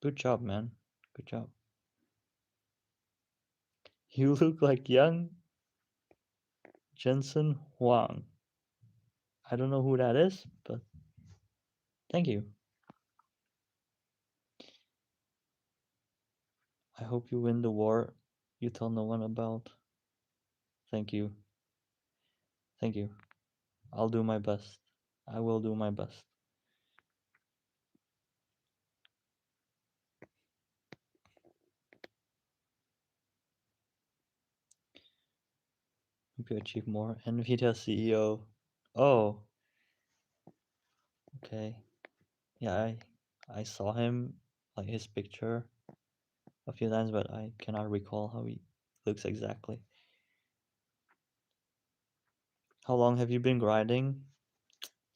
Good job, man. Good job. You look like young Jensen Huang. I don't know who that is, but thank you. I hope you win the war you tell no one about. Thank you. Thank you. I'll do my best. I will do my best. Hope you achieve more. NVIDIA CEO. Oh, okay. Yeah, I saw him, like his picture, a few times, but I cannot recall how he looks exactly. How long have you been grinding?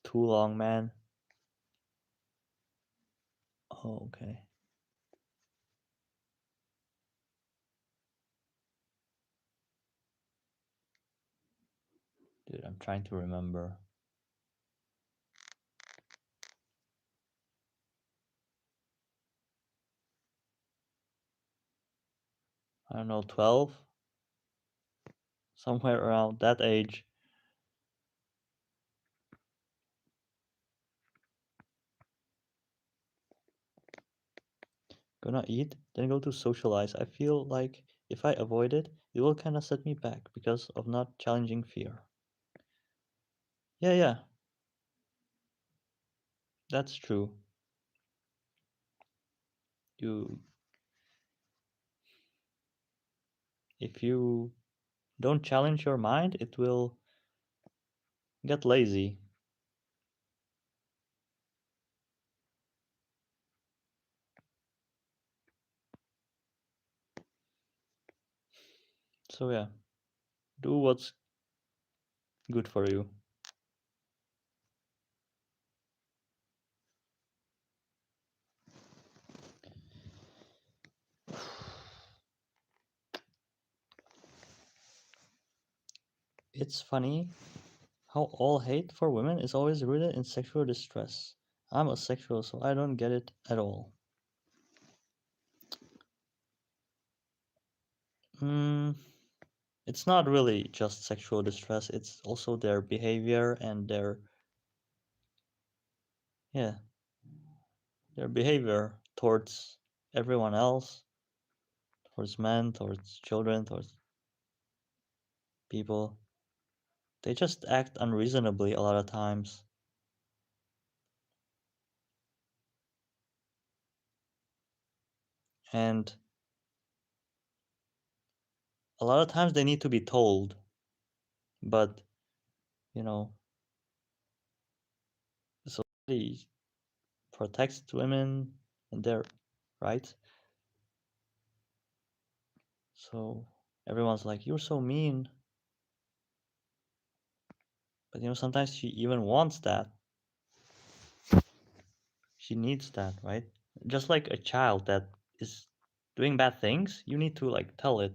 Too long, man. Oh, okay. Dude, I'm trying to remember. I don't know, 12? Somewhere around that age. Gonna eat, then go to socialize. I feel like if I avoid it, it will kind of set me back because of not challenging fear. Yeah, yeah, that's true. You, if you don't challenge your mind, it will get lazy. So yeah, do what's good for you. It's funny how all hate for women is always rooted in sexual distress. I'm asexual, so I don't get it at all. Hmm, it's not really just sexual distress, it's also their behavior and yeah, their behavior towards everyone else, towards men, towards children, towards people. They just act unreasonably a lot of times. And a lot of times they need to be told, but you know, society protects women and their rights. So everyone's like, "You're so mean," but sometimes she even wants that. She needs that, right? Just like a child that is doing bad things, you need to like tell it,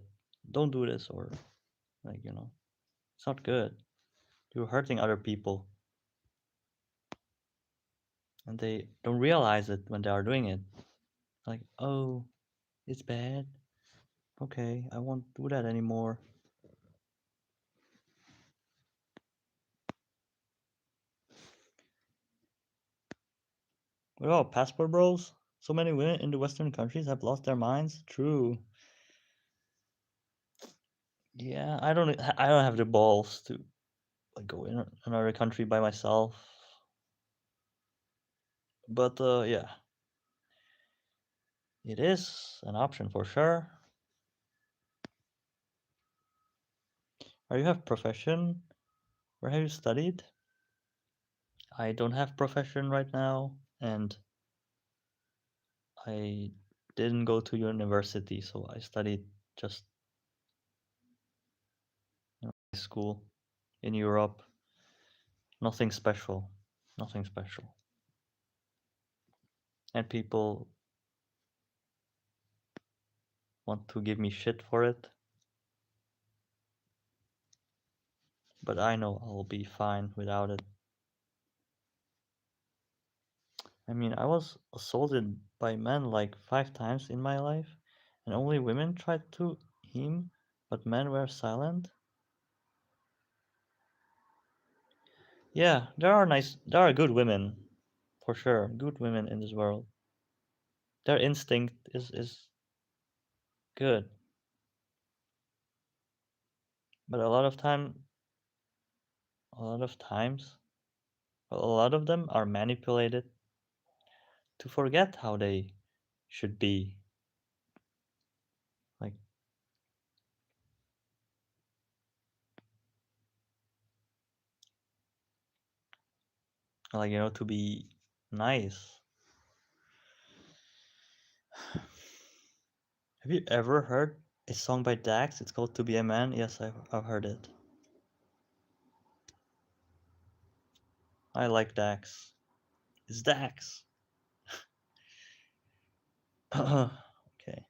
"Don't do this," or like it's not good. You're hurting other people, and they don't realize it when they are doing it. Like, oh, it's bad. Okay, I won't do that anymore. What about passport bros? So many women in the Western countries have lost their minds. True. Yeah, I don't have the balls to like go in another country by myself. But yeah, it is an option for sure. Are you have profession? Where have you studied? I don't have profession right now, and I didn't go to university, so I studied just high school in Europe. Nothing special. Nothing special. And people want to give me shit for it, but I know I'll be fine without it. I mean, I was assaulted by men like 5 times in my life, and only women tried to him, but men were silent. Yeah, there are good women, for sure, good women in this world. Their instinct is good, but a lot of times, well, a lot of them are manipulated to forget how they should be. Like, to be nice. Have you ever heard a song by Dax? It's called "To Be a Man." Yes, I've heard it. I like Dax. It's Dax. Okay.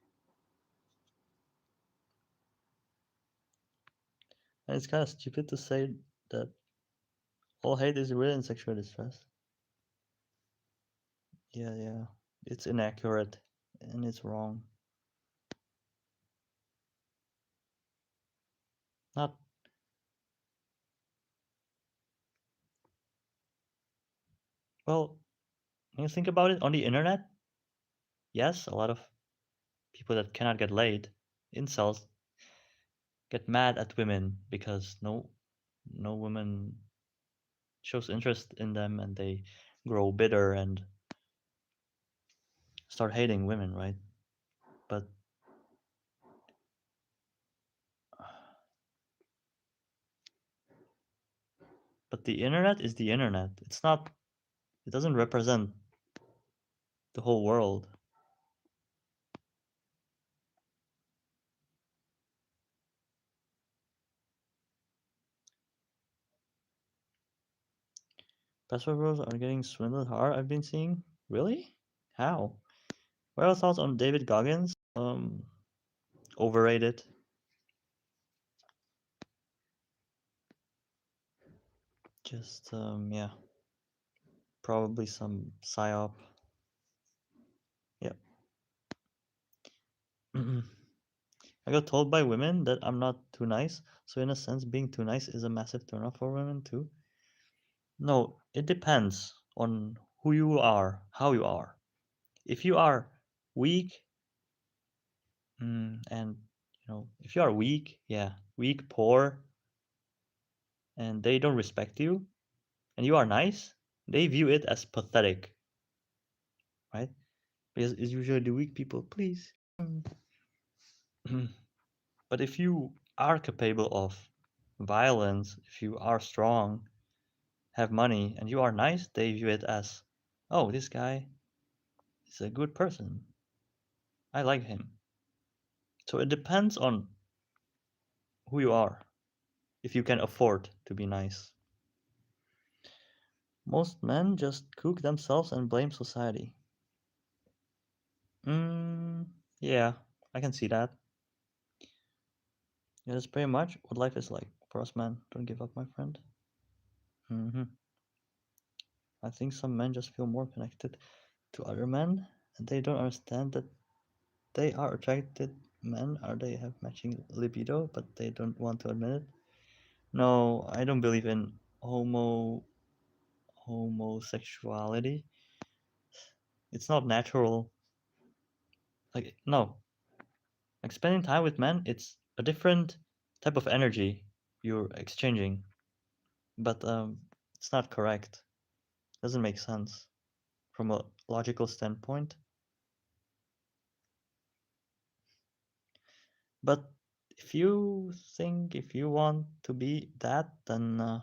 And it's kind of stupid to say that all hate is written in sexual distress. Yeah, yeah. It's inaccurate and it's wrong. Not well. When you think about it, on the internet, yes, a lot of people that cannot get laid, incels, get mad at women because no woman shows interest in them, and they grow bitter and start hating women, right? But the internet is the internet. It's not. It doesn't represent the whole world. Password bros are getting swindled hard. I've been seeing. Really? How? What are your thoughts on David Goggins? Overrated. Just yeah, probably some psyop. Yeah. I got told by women that I'm not too nice, so in a sense, being too nice is a massive turnoff for women too. No, it depends on who you are, how you are. If you are weak, and if you are weak, yeah, weak, poor, and they don't respect you, and you are nice, they view it as pathetic, right? Because it's usually the weak people, please. But if you are capable of violence, if you are strong, have money, and you are nice, they view it as, oh, this guy is a good person. I like him. So it depends on who you are, if you can afford to be nice. Most men just cook themselves and blame society. Mm, yeah, I can see that. Yeah, that's pretty much what life is like for us men. Don't give up, my friend. hmm I think some men just feel more connected to other men, and they don't understand that they are attracted men, or they have matching libido, but they don't want to admit it. No, I don't believe in homosexuality. It's not natural. Like, no. Like, spending time with men, it's a different type of energy you're exchanging. But it's not correct. Doesn't make sense from a logical standpoint. But if you think, if you want to be that, then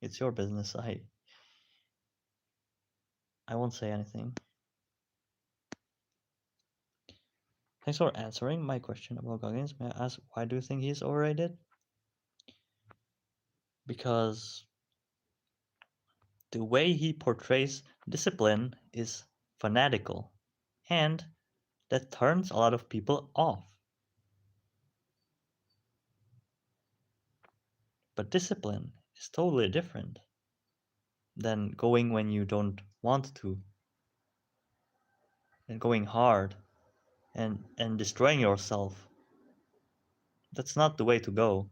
it's your business. I won't say anything. Thanks for answering my question about Goggins. May I ask, why do you think he's overrated? Because the way he portrays discipline is fanatical, and that turns a lot of people off. But discipline is totally different than going when you don't want to, and going hard and destroying yourself. That's not the way to go.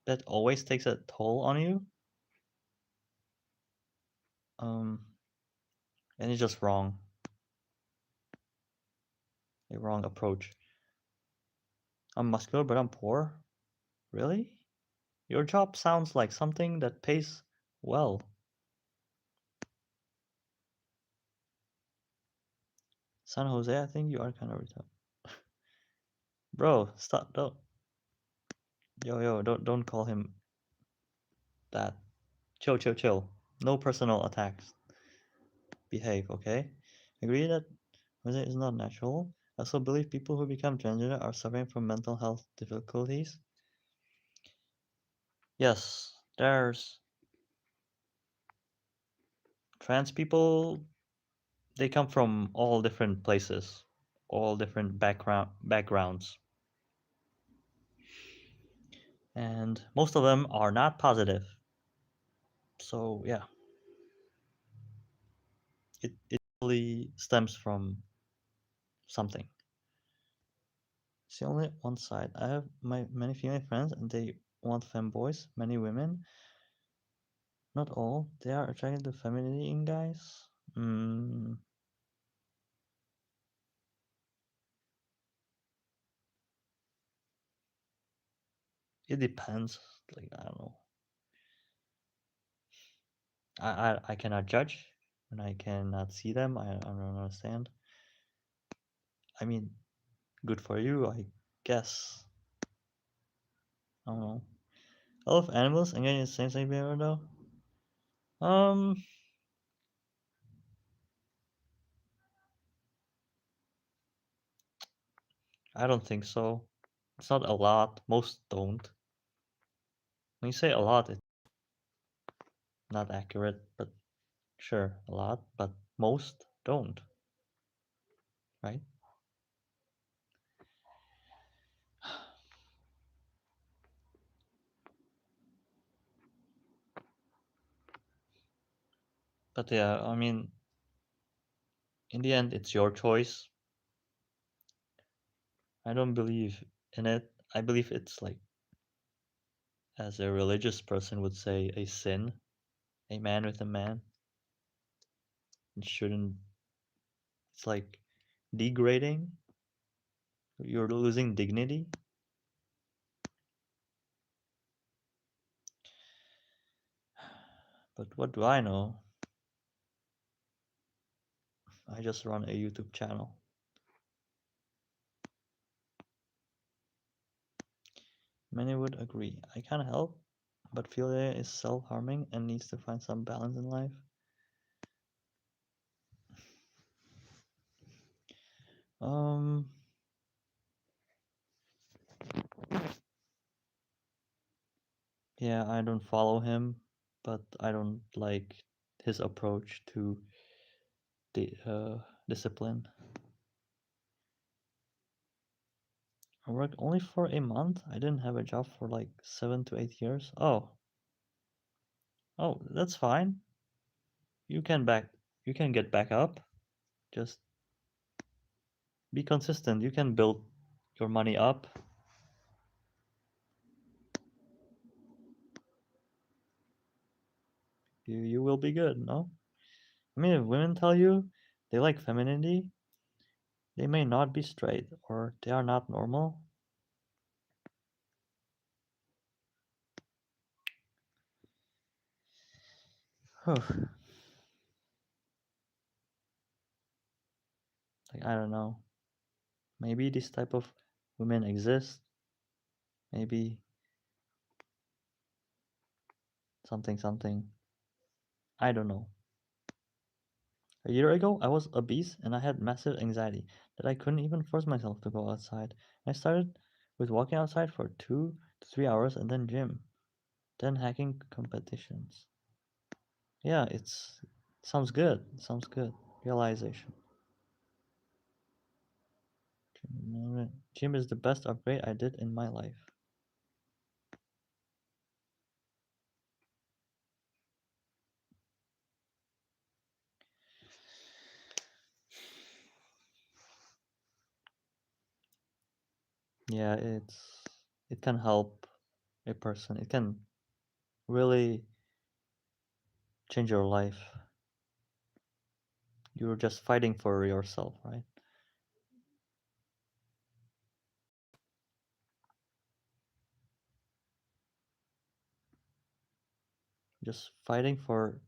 That always takes a toll on you. Um, and it's just wrong. A wrong approach. I'm muscular, but I'm poor. Really? Your job sounds like something that pays well. San Jose, I think you are kind of retarded. Bro, stop! Don't, don't call him that. Chill, chill, chill. No personal attacks. Behave, okay? Agree that Jose is not natural. I also believe people who become transgender are suffering from mental health difficulties. Yes, there's trans people. They come from all different places, all different backgrounds, and most of them are not positive. So yeah, it really stems from something. It's only one side. I have my many female friends, and they want femboys. Many women, not all, they are attracted to femininity in guys. Mm, it depends. Like, I don't know. I cannot judge, and I cannot see them. I don't understand. I mean, good for you, I guess. I don't know. I love animals. I'm getting the same thing behavior though. Um, I don't think so. It's not a lot. Most don't. When you say a lot, it's not accurate, but sure, a lot. But most don't, right? But yeah, I mean, in the end, it's your choice. I don't believe in it. I believe it's like, as a religious person would say, a sin. A man with a man. It shouldn't. It's like degrading. You're losing dignity. But what do I know? I just run a YouTube channel. Many would agree. I can't help but feel that is self-harming and needs to find some balance in life. Um, yeah, I don't follow him, but I don't like his approach to the discipline. I worked only for a month. I didn't have a job for like 7 to 8 years. Oh, that's fine. You can back, you can get back up. Just be consistent. You can build your money up. you will be good, no? I mean, if women tell you they like femininity, they may not be straight or they are not normal. Like, I don't know. Maybe this type of women exist. Maybe something something. I don't know. A year ago, I was obese and I had massive anxiety that I couldn't even force myself to go outside. I started with walking outside for 2 to 3 hours and then gym, then hacking competitions. Yeah, sounds good. Sounds good. Realization. Gym is the best upgrade I did in my life. Yeah, it can help a person. It can really change your life. You're just fighting for yourself, right? Just fighting for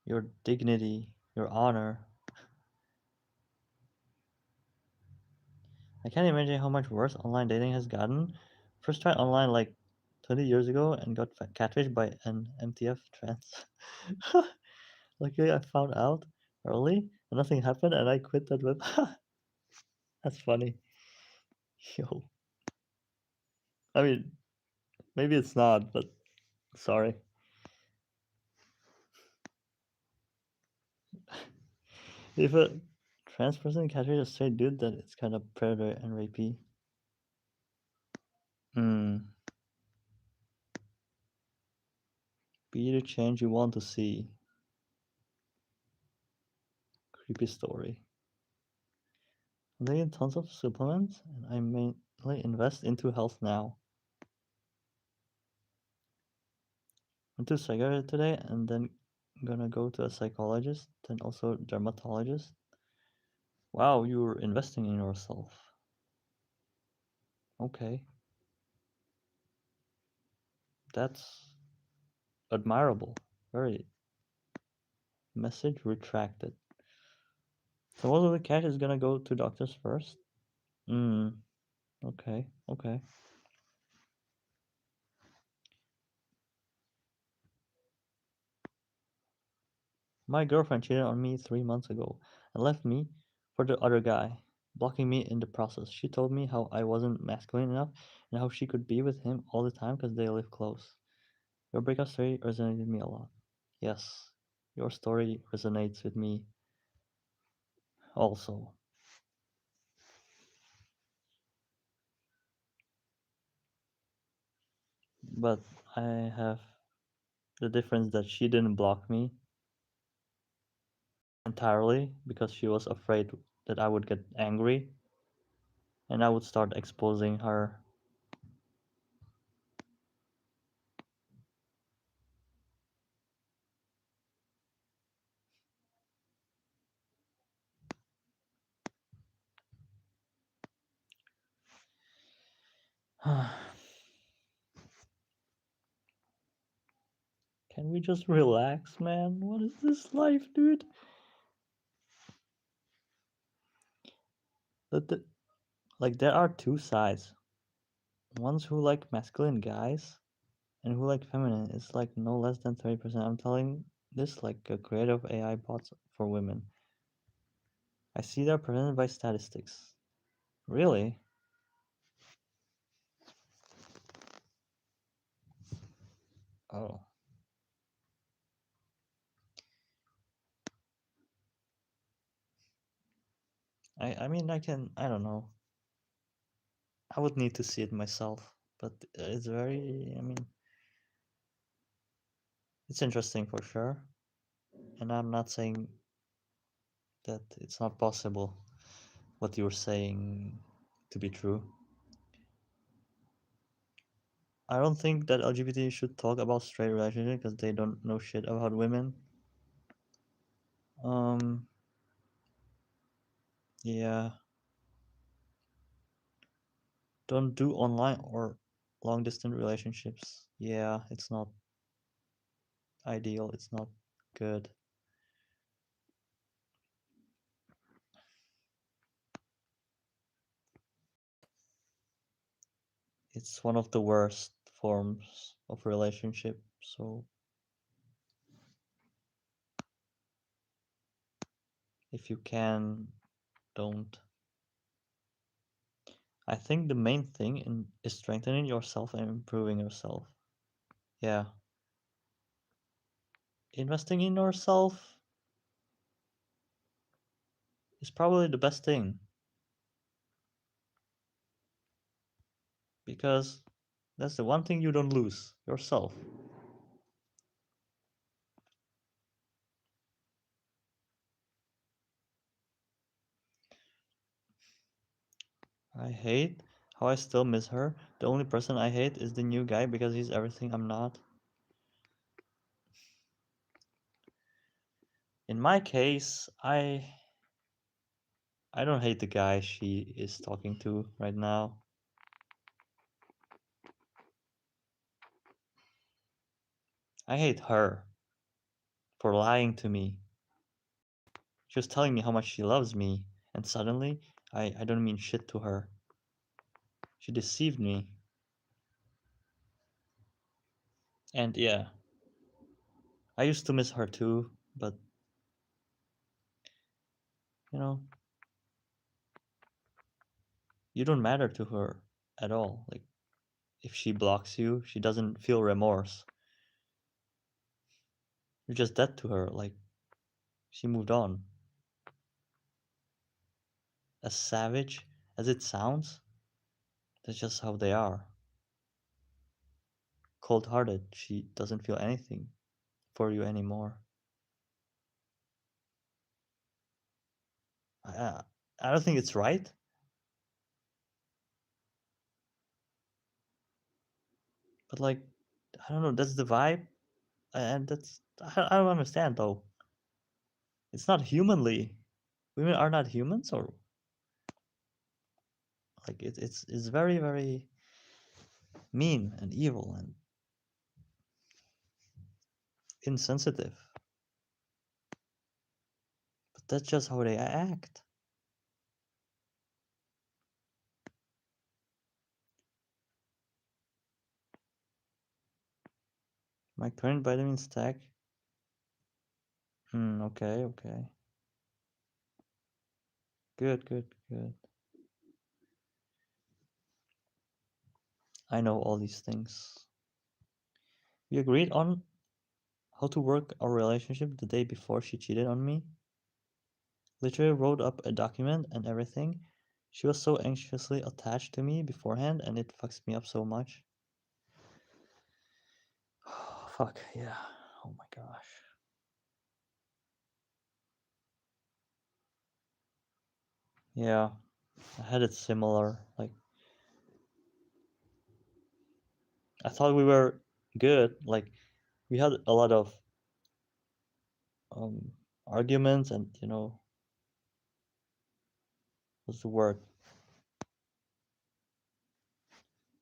your dignity, your honor. I can't imagine how much worse online dating has gotten. First tried online like 20 years ago and got catfished by an MTF trans. Luckily, I found out early and nothing happened and I quit that web. That's funny. Yo. I mean, maybe it's not, but sorry. If a trans person catches a straight dude, then it's kind of predator and rapey. Hmm. Be the change you want to see. Creepy story. I'm taking tons of supplements and I mainly invest into health now. Went to psychiatrist today and then gonna go to a psychologist, then also dermatologist. Wow, you're investing in yourself. Okay, that's admirable. Very message retracted. So most of the cash is gonna go to doctors first. Hmm. Okay. Okay. My girlfriend cheated on me 3 months ago and left me for the other guy, blocking me in the process. She told me how I wasn't masculine enough and how she could be with him all the time because they live close. Your breakup story resonated with me a lot. Yes, your story resonates with me also. But I have the difference that she didn't block me entirely because she was afraid that I would get angry and I would start exposing her. Can we just relax, man? What is this life, dude? That like there are two sides. Ones who like masculine guys and who like feminine. It's like no less than 30%. I'm telling this like a creative AI bots for women. I see they're presented by statistics. Really? Oh. I mean I don't know. I would need to see it myself, but it's very I mean it's interesting for sure. And I'm not saying that it's not possible what you're saying to be true. I don't think that LGBT should talk about straight relationship because they don't know shit about women. Um, yeah, don't do online or long distance relationships. Yeah, it's not ideal. It's not good. It's one of the worst forms of relationship. So if you can, don't. I think the main thing is strengthening yourself and improving yourself. Yeah. Investing in yourself is probably the best thing because that's the one thing you don't lose yourself. I hate how I still miss her. The only person I hate is the new guy because he's everything I'm not. In my case, I don't hate the guy she is talking to right now. I hate her for lying to me. She was telling me how much she loves me, and suddenly I don't mean shit to her. She deceived me. And yeah, I used to miss her too, but you know, you don't matter to her at all. Like, if she blocks you, she doesn't feel remorse. You're just dead to her. Like, she moved on. As savage as it sounds, that's just how they are. Cold hearted, she doesn't feel anything for you anymore. I, I don't think it's right, but like, I don't know, that's the vibe, and I don't understand though. It's not humanly. Women are not humans, or like it's very very mean and evil and insensitive. But that's just how they act. My current vitamin stack. Okay, okay. Good, good, good. I know all these things. We agreed on how to work our relationship the day before she cheated on me. Literally wrote up a document and everything. She was so anxiously attached to me beforehand, and it fucks me up so much. Fuck, yeah. Oh my gosh. Yeah, I had it similar. Like, I thought we were good. Like, we had a lot of um, arguments and, what's the word?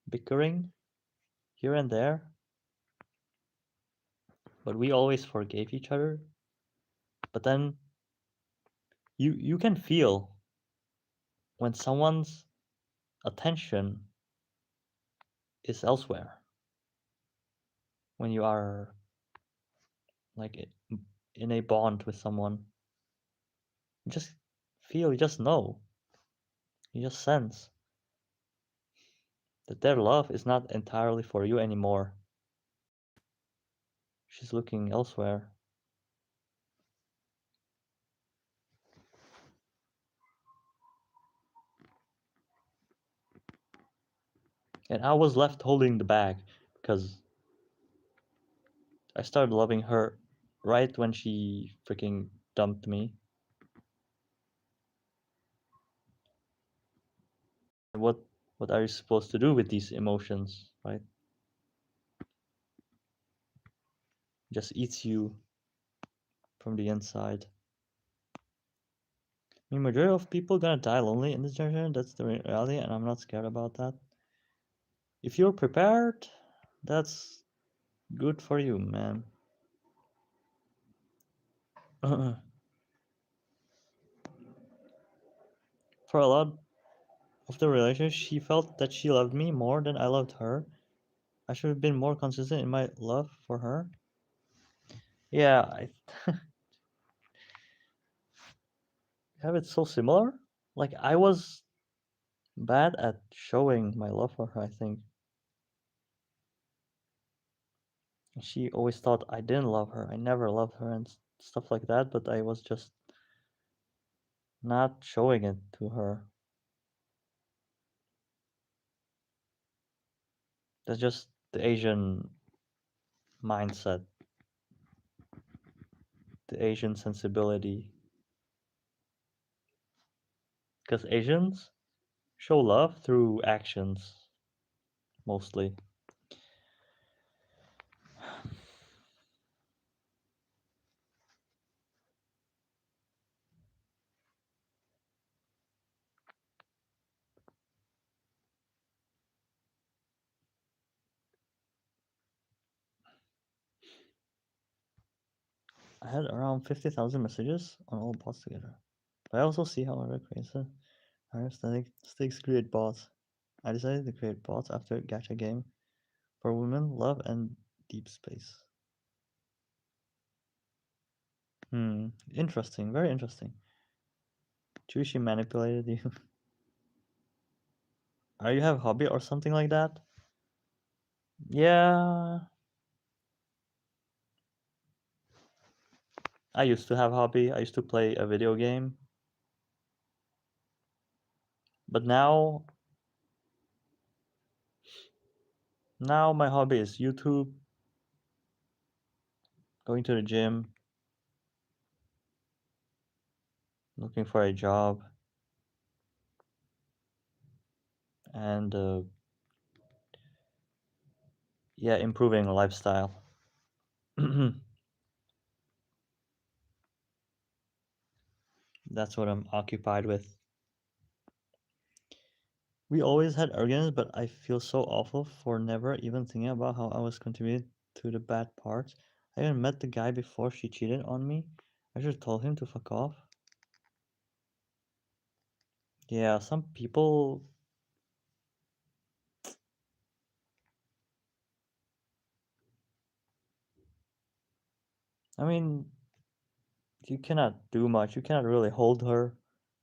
Bickering here and there. But we always forgave each other. But then you can feel when someone's attention is elsewhere. When you are like in a bond with someone, you just feel, you just know, you just sense that their love is not entirely for you anymore. She's looking elsewhere. And I was left holding the bag because I started loving her right when she freaking dumped me. What what are you supposed to do with these emotions, right? just eats you from the inside. I mean, majority of people gonna die lonely in this generation. That's the reality, and I'm not scared about that. If you're prepared, that's good for you, man. For a lot of the relationship, she felt that she loved me more than I loved her. I should have been more consistent in my love for her. Yeah, I have it so similar. Like I was bad at showing my love for her, I think. She always thought I didn't love her. I never loved her and stuff like that, but I was just not showing it to her. That's just the Asian mindset, the Asian sensibility. Because Asians show love through actions mostly. I had around 50,000 messages on all bots together. But I also see how I creates a higher stakes create bots. I decided to create bots after a gacha game for women, love, and deep space. Interesting, very interesting. She manipulated you. Are you have a hobby or something like that? Yeah, I used to have a hobby. I used to play a video game, but now my hobby is YouTube, going to the gym, looking for a job, and yeah, improving lifestyle. That's what I'm occupied with. We always had arguments, but I feel so awful for never even thinking about how I was contributing to the bad parts. I even met the guy before she cheated on me. I should have told him to fuck off. Yeah, some people. I mean, you cannot do much. You cannot really hold her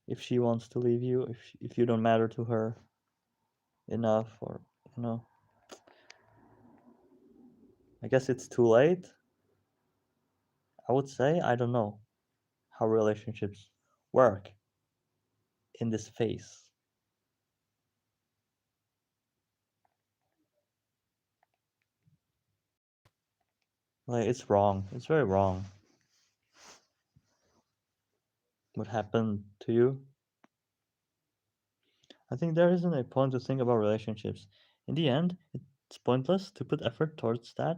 if she wants to leave you. If you don't matter to her enough, or you know, I guess it's too late. I would say I don't know how relationships work in this phase. Like it's wrong. It's very wrong. What happened to you? I think there isn't a point to think about relationships. In the end, it's pointless to put effort towards that,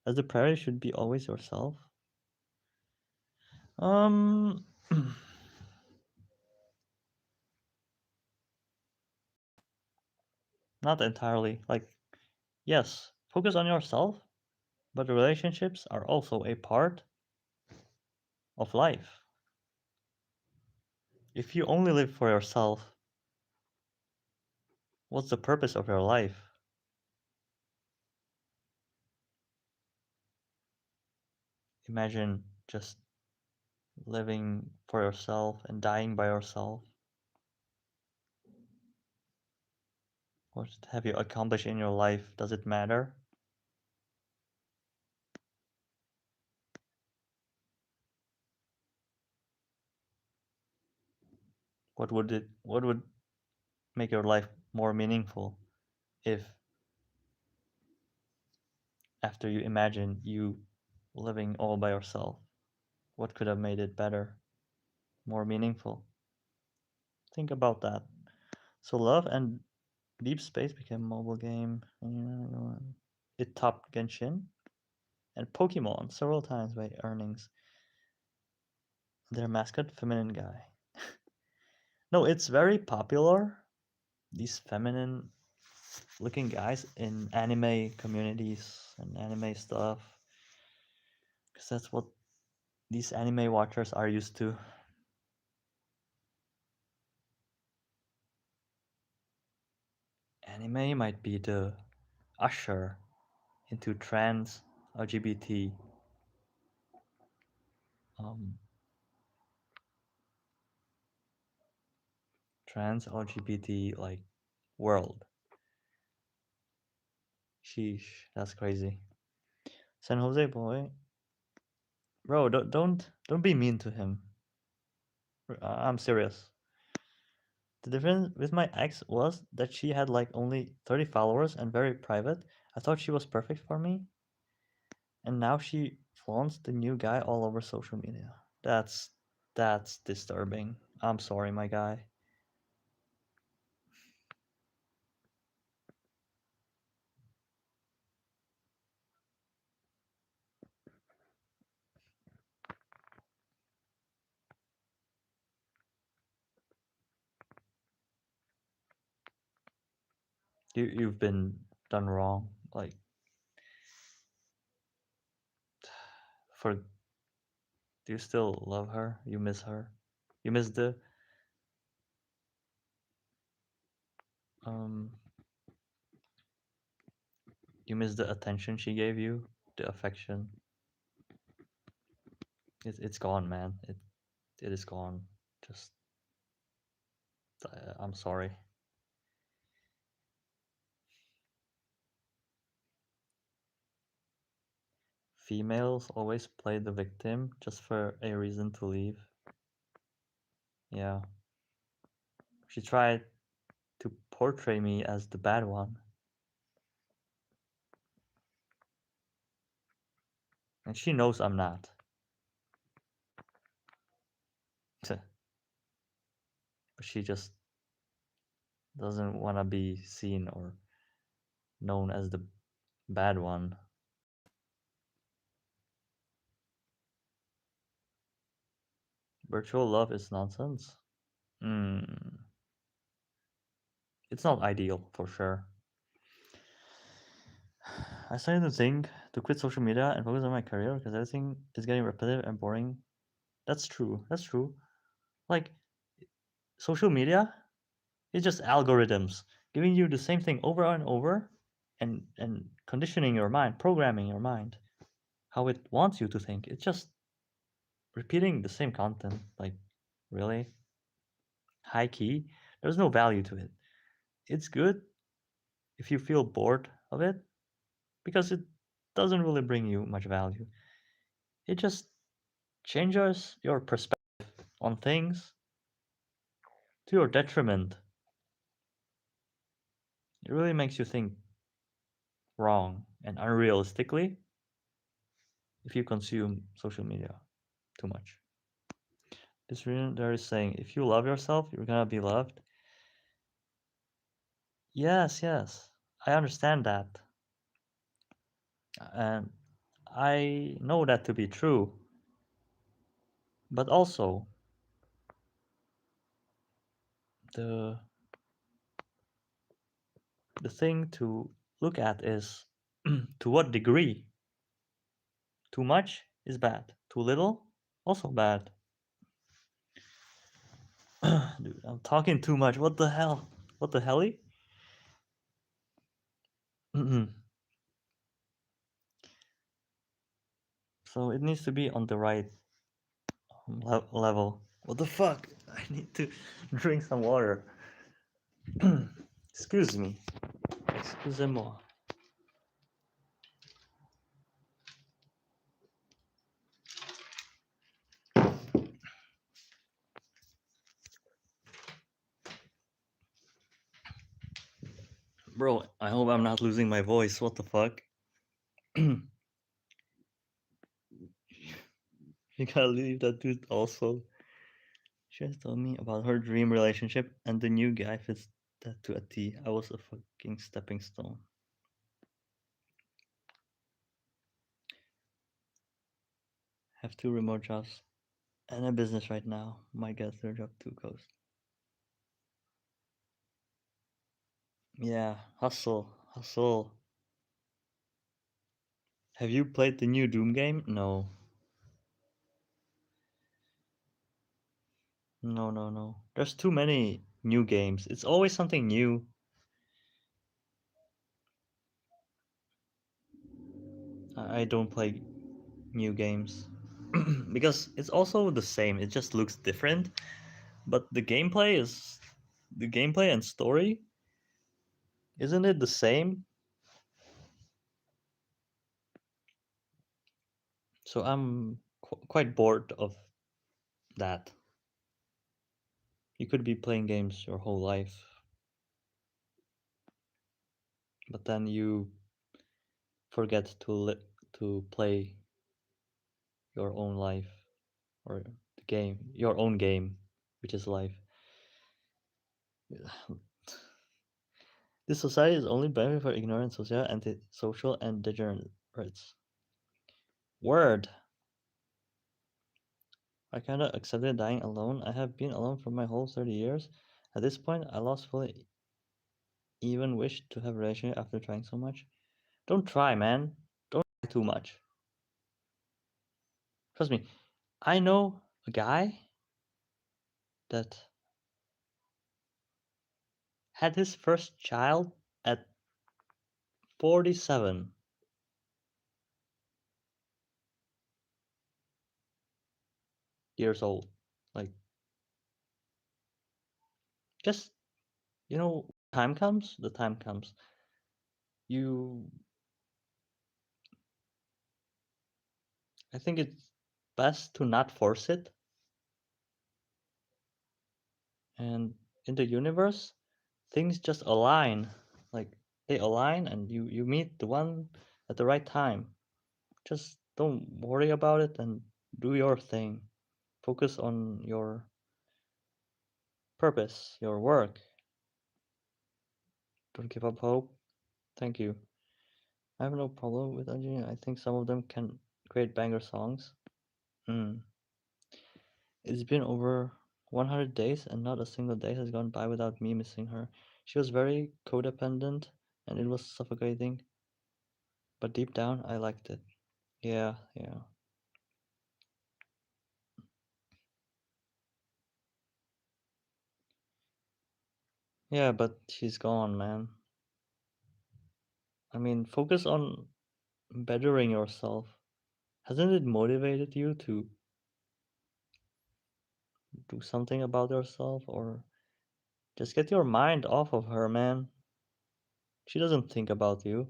as the priority should be always yourself. Um, not entirely. Like, yes, focus on yourself, but relationships are also a part of life. If you only live for yourself, what's the purpose of your life? Imagine just living for yourself and dying by yourself. What have you accomplished in your life? Does it matter? What would make your life more meaningful if after you imagine you living all by yourself? What could have made it better, more meaningful? Think about that. So love and Deep Space became a mobile game. It topped Genshin. and Pokemon several times by earnings. Their mascot, feminine guy. No, it's very popular. These feminine looking guys in anime communities and anime stuff. Because that's what these anime watchers are used to. Anime might be the usher into trans LGBT um, trans LGBT like world. Sheesh, that's crazy. San Jose boy, bro, don't be mean to him. I'm serious. The difference with my ex was that she had like only 30 followers and very private. I thought she was perfect for me, and now she flaunts the new guy all over social media. That's disturbing. I'm sorry, my guy. You've been done wrong. Like for do you still love her? You miss her? You miss the um you miss the attention she gave you, the affection. It's gone, man. It is gone. Just I'm sorry. Females always play the victim just for a reason to leave. Yeah. She tried to portray me as the bad one, and she knows I'm not. But she just doesn't want to be seen or known as the bad one. Virtual love is nonsense. Hmm. It's not ideal for sure. I started to think to quit social media and focus on my career because everything is getting repetitive and boring. That's true. That's true. Like social media is just algorithms giving you the same thing over and over and conditioning your mind, programming your mind how it wants you to think. It's just repeating the same content. Like really high key. There's no value to it. It's good if you feel bored of it because it doesn't really bring you much value. It just changes your perspective on things to your detriment. It really makes you think wrong and unrealistically if you consume social media too much. This reason there is saying if you love yourself, you're gonna be loved. Yes, yes, I understand that. And I know that to be true. But also, the the thing to look at is to what degree. Too much is bad. Too little also bad. Dude, I'm talking too much. What the hell? What the helly? So it needs to be on the right level. What the fuck? I need to drink some water. Excuse me. Excusez-moi. Bro, I hope I'm not losing my voice. What the fuck? You gotta leave that dude also. She has told me about her dream relationship, and the new guy fits that to a T. I was a fucking stepping stone. Have two remote jobs and a business right now. Might get a third job too, Coast. Yeah, hustle, hustle. Have you played the new Doom game? No. No, no, no. There's too many new games. It's always something new. I don't play new games because it's also the same. It just looks different, but the gameplay and story, isn't it the same? So I'm quite bored of that. You could be playing games your whole life, but then you forget to play your own life or the game, your own game, which is life. This society is only better for ignorant, social, antisocial, and degenerates. Word. I kinda accepted dying alone. I have been alone for my whole 30 years. At this point, I lost fully even wish to have a relationship after trying so much. Don't try, man. Don't try too much. Trust me. I know a guy that had his first child at 47 years old. Like, just, time comes, the time comes. You, I think it's best to not force it. And in the universe, things just align. Like, they align and you meet the one at the right time. Just don't worry about it and do your thing. Focus on your purpose, your work. Don't give up hope. Thank you. I have no problem with engineering. I think some of them can create banger songs. Mm. It's been over 100 days and not a single day has gone by without me missing her. She was very codependent and it was suffocating, but deep down I liked it. Yeah, yeah. Yeah, but she's gone, man. I mean, focus on bettering yourself. Hasn't it motivated you to do something about yourself or just get your mind off of her, man? She doesn't think about you.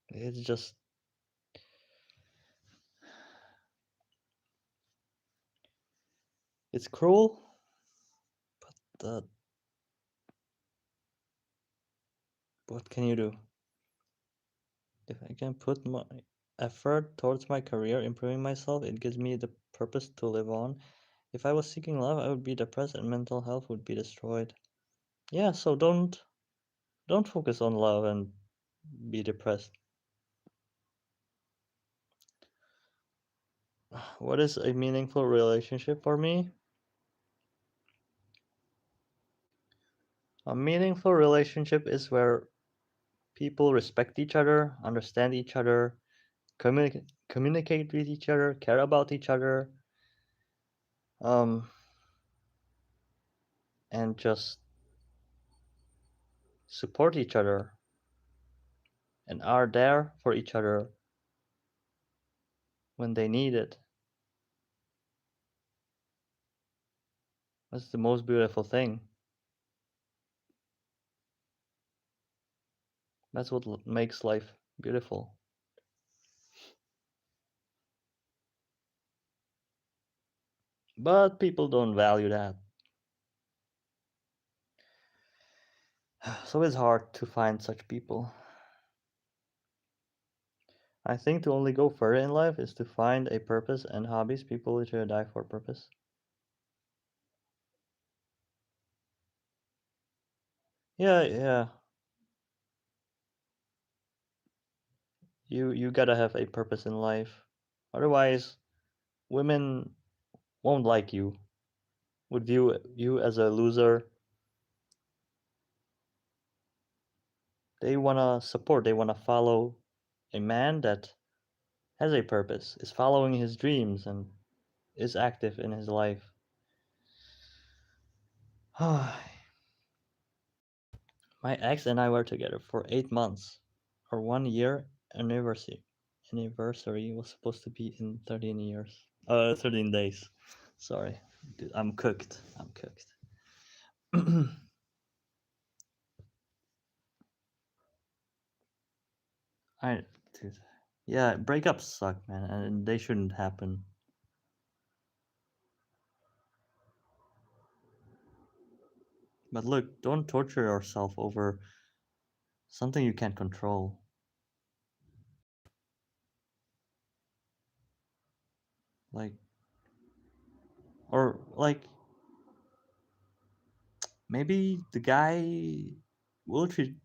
It's just, it's cruel, but what can you do? If I can put my effort towards my career, improving myself, it gives me the purpose to live on. If I was seeking love, I would be depressed and mental health would be destroyed. Yeah, so don't focus on love and be depressed. What is a meaningful relationship for me? A meaningful relationship is where people respect each other, understand each other, communicate with each other, care about each other, um, and just support each other and are there for each other when they need it. That's the most beautiful thing. That's what makes life beautiful. But people don't value that. So it's hard to find such people. I think to only go further in life is to find a purpose and hobbies. People literally die for purpose. Yeah, yeah. You gotta have a purpose in life. Otherwise, women won't like you, would view you as a loser. They wanna support, they wanna follow a man that has a purpose, is following his dreams, and is active in his life. My ex and I were together for 8 months. Our 1 year anniversary was supposed to be in 13 years. 13 days. Sorry. Dude, I'm cooked. I'm cooked. I dude. Yeah, breakups suck, man, and they shouldn't happen. But look, don't torture yourself over something you can't control. Like, or like, maybe the guy will treat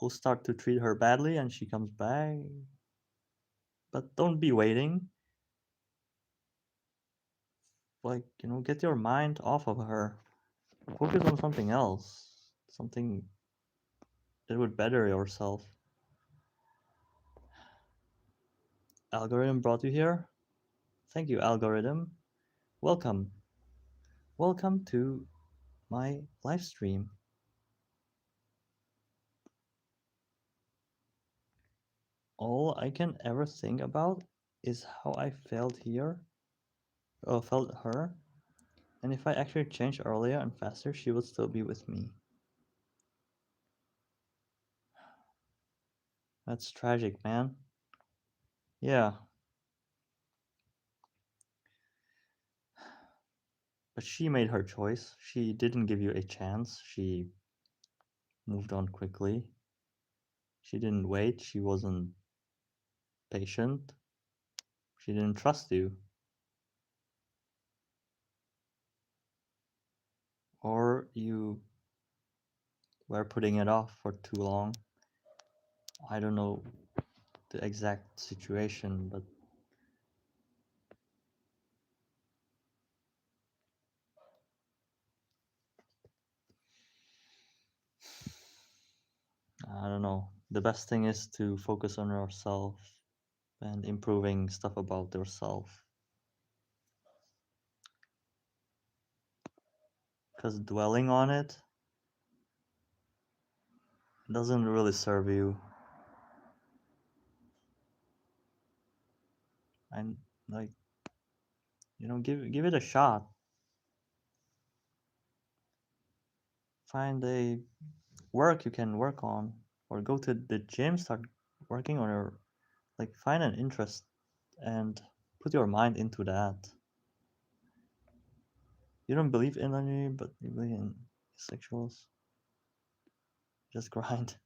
will start to treat her badly and she comes back. But don't be waiting. Like, get your mind off of her. Focus on something else. Something that would better yourself. Algorithm brought you here. Thank you, algorithm. Welcome. Welcome to my live stream. All I can ever think about is how I felt here, or felt her, and if I actually changed earlier and faster, she would still be with me. That's tragic, man. Yeah, but she made her choice. She didn't give you a chance. She moved on quickly. She didn't wait. She wasn't patient. She didn't trust you. Or you were putting it off for too long. I don't know the exact situation, but I don't know. The best thing is to focus on yourself and improving stuff about yourself. Because dwelling on it doesn't really serve you. And like, give it a shot. Find a work you can work on, or go to the gym, start working on your, like, find an interest and put your mind into that. You don't believe in any, but you believe in sexuals. Just grind.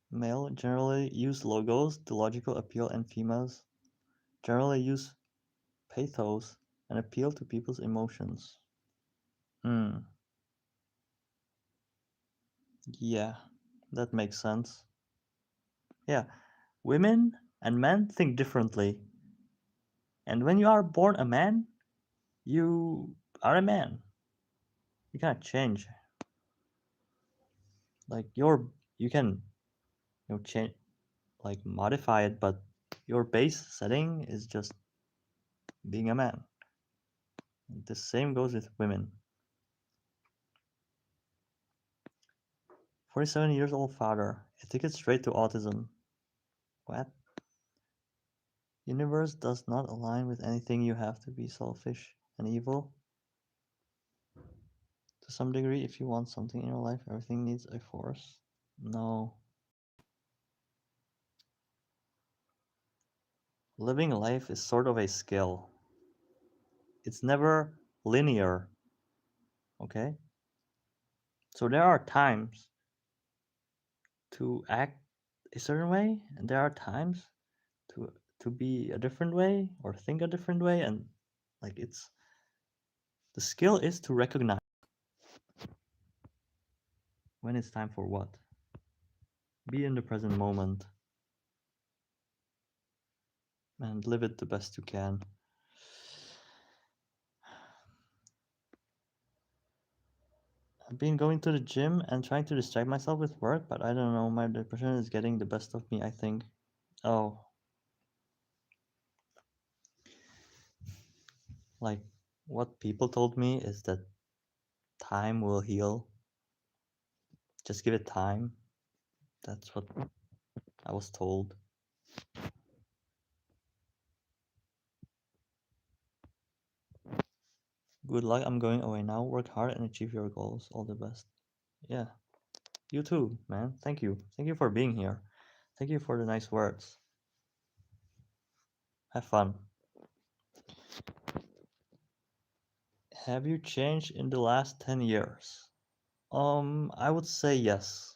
Male generally use logos, the logical appeal, and females generally use pathos and appeal to people's emotions. Hmm. Yeah, that makes sense. Yeah, women and men think differently. And when you are born a man, you are a man. You cannot change. Like you can change, like modify it, but your base setting is just being a man. The same goes with women. 47 years old father. A ticket straight to autism. What? Universe does not align with anything. You have to be selfish and evil. To some degree, if you want something in your life, everything needs a force. No. Living life is sort of a skill. It's never linear. Okay? So there are times to act a certain way, and there are times to be a different way or think a different way, and like it's the skill is to recognize when it's time for what. Be in the present moment and live it the best you can. I've been going to the gym and trying to distract myself with work, but I don't know, my depression is getting the best of me, I think. Oh, like what people told me is that time will heal. Just give it time. That's what I was told. Good luck. I'm going away now. Work hard and achieve your goals. All the best. Yeah. You too, man. Thank you. Thank you for being here. Thank you for the nice words. Have fun. Have you changed in the last 10 years? I would say yes.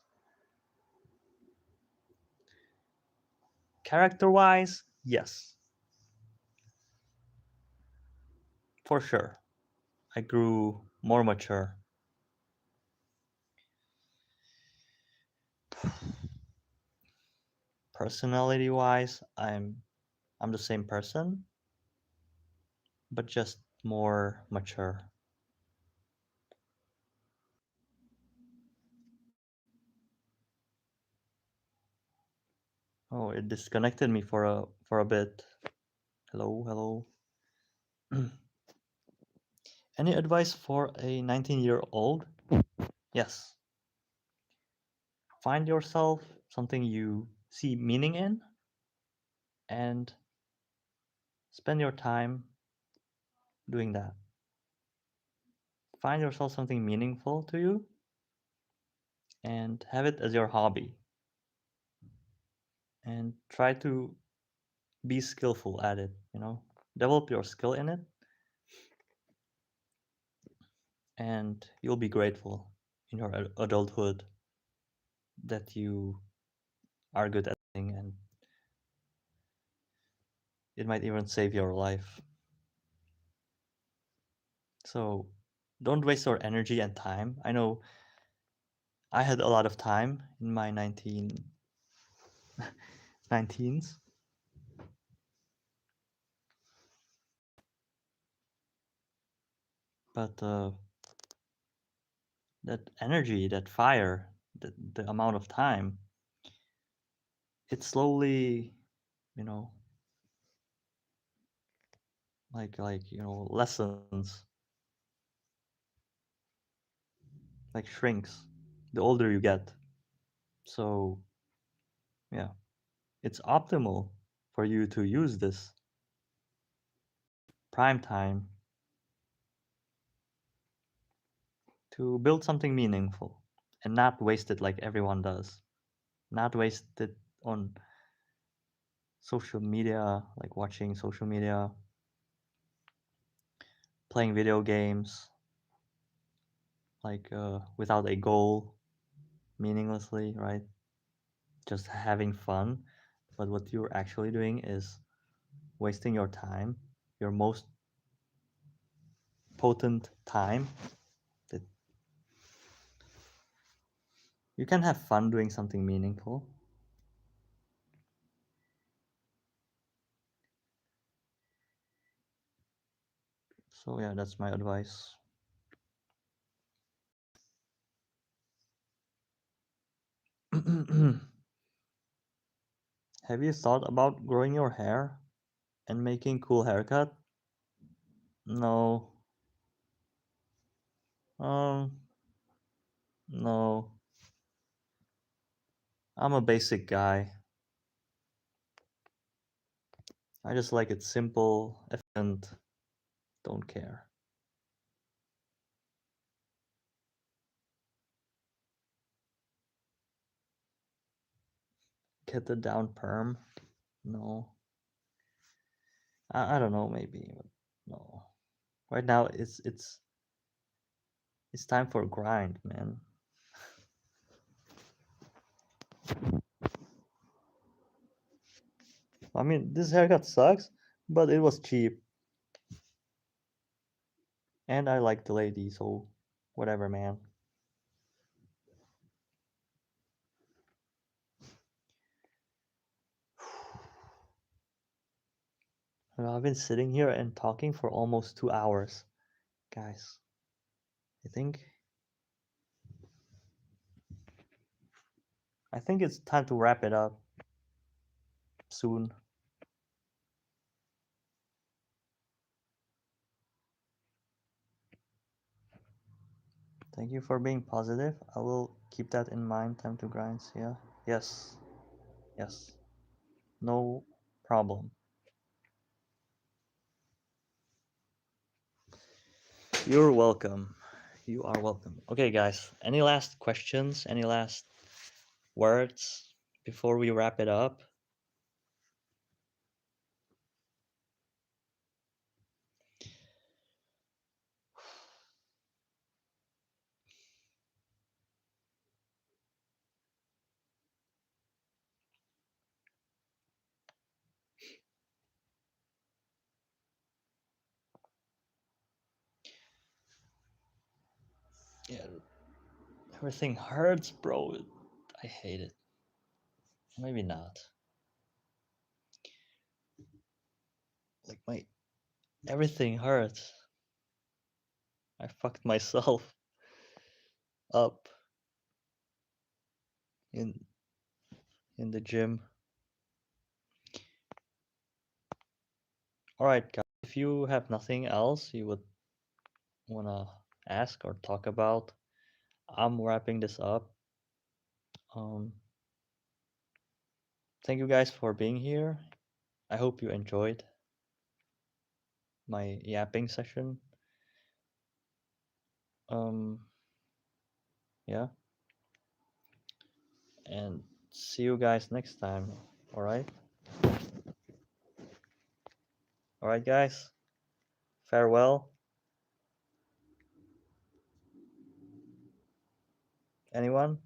Character-wise, yes. For sure. I grew more mature. Personality-wise, I'm the same person, but just more mature. Oh, it disconnected me for a bit. Hello, hello. Any advice for a 19-year-old? Yes. Find yourself something you see meaning in and spend your time doing that. Find yourself something meaningful to you and have it as your hobby. And try to be skillful at it. Develop your skill in it and you'll be grateful in your adulthood that you are good at it and it might even save your life. So don't waste your energy and time. I know I had a lot of time in my 19s, but that energy, that fire, the amount of time, it slowly, you know, lessens, like shrinks the older you get. So yeah, it's optimal for you to use this prime time to build something meaningful and not waste it like everyone does. Not waste it on social media, like watching social media, playing video games, like without a goal, meaninglessly, right? Just having fun. But what you're actually doing is wasting your time, your most potent time. That you can have fun doing something meaningful. So yeah, that's my advice. Have you thought about growing your hair and making cool haircut? No. Um, no. I'm a basic guy. I just like it simple, efficient, don't care. Get the down perm? No. I don't know, maybe, but no. Right now it's time for a grind, man. I mean, this haircut sucks, but it was cheap. And I like the lady, so whatever, man. I've been sitting here and talking for almost 2 hours. Guys, I think I think it's time to wrap it up soon. Thank you for being positive. I will keep that in mind. Time to grind. Yeah. Yes. Yes. No problem. You're welcome. You are welcome. Okay, guys. Any last questions? Any last words before we wrap it up? Yeah. Everything hurts, bro. I hate it. Maybe not. Like my everything hurts. I fucked myself up in in the gym. All right, guys. If you have nothing else you would wanna ask or talk about, I'm wrapping this up. Um, thank you guys for being here. I hope you enjoyed my yapping session. Um, yeah, and see you guys next time. All right, all right, guys. Farewell. Anyone?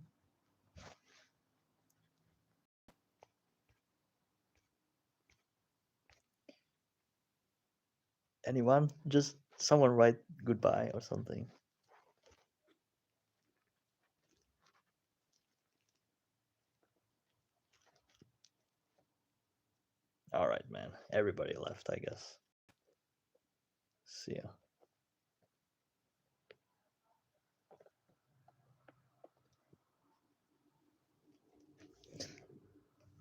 Anyone? Just someone write goodbye or something. All right, man. Everybody left, I guess. See ya.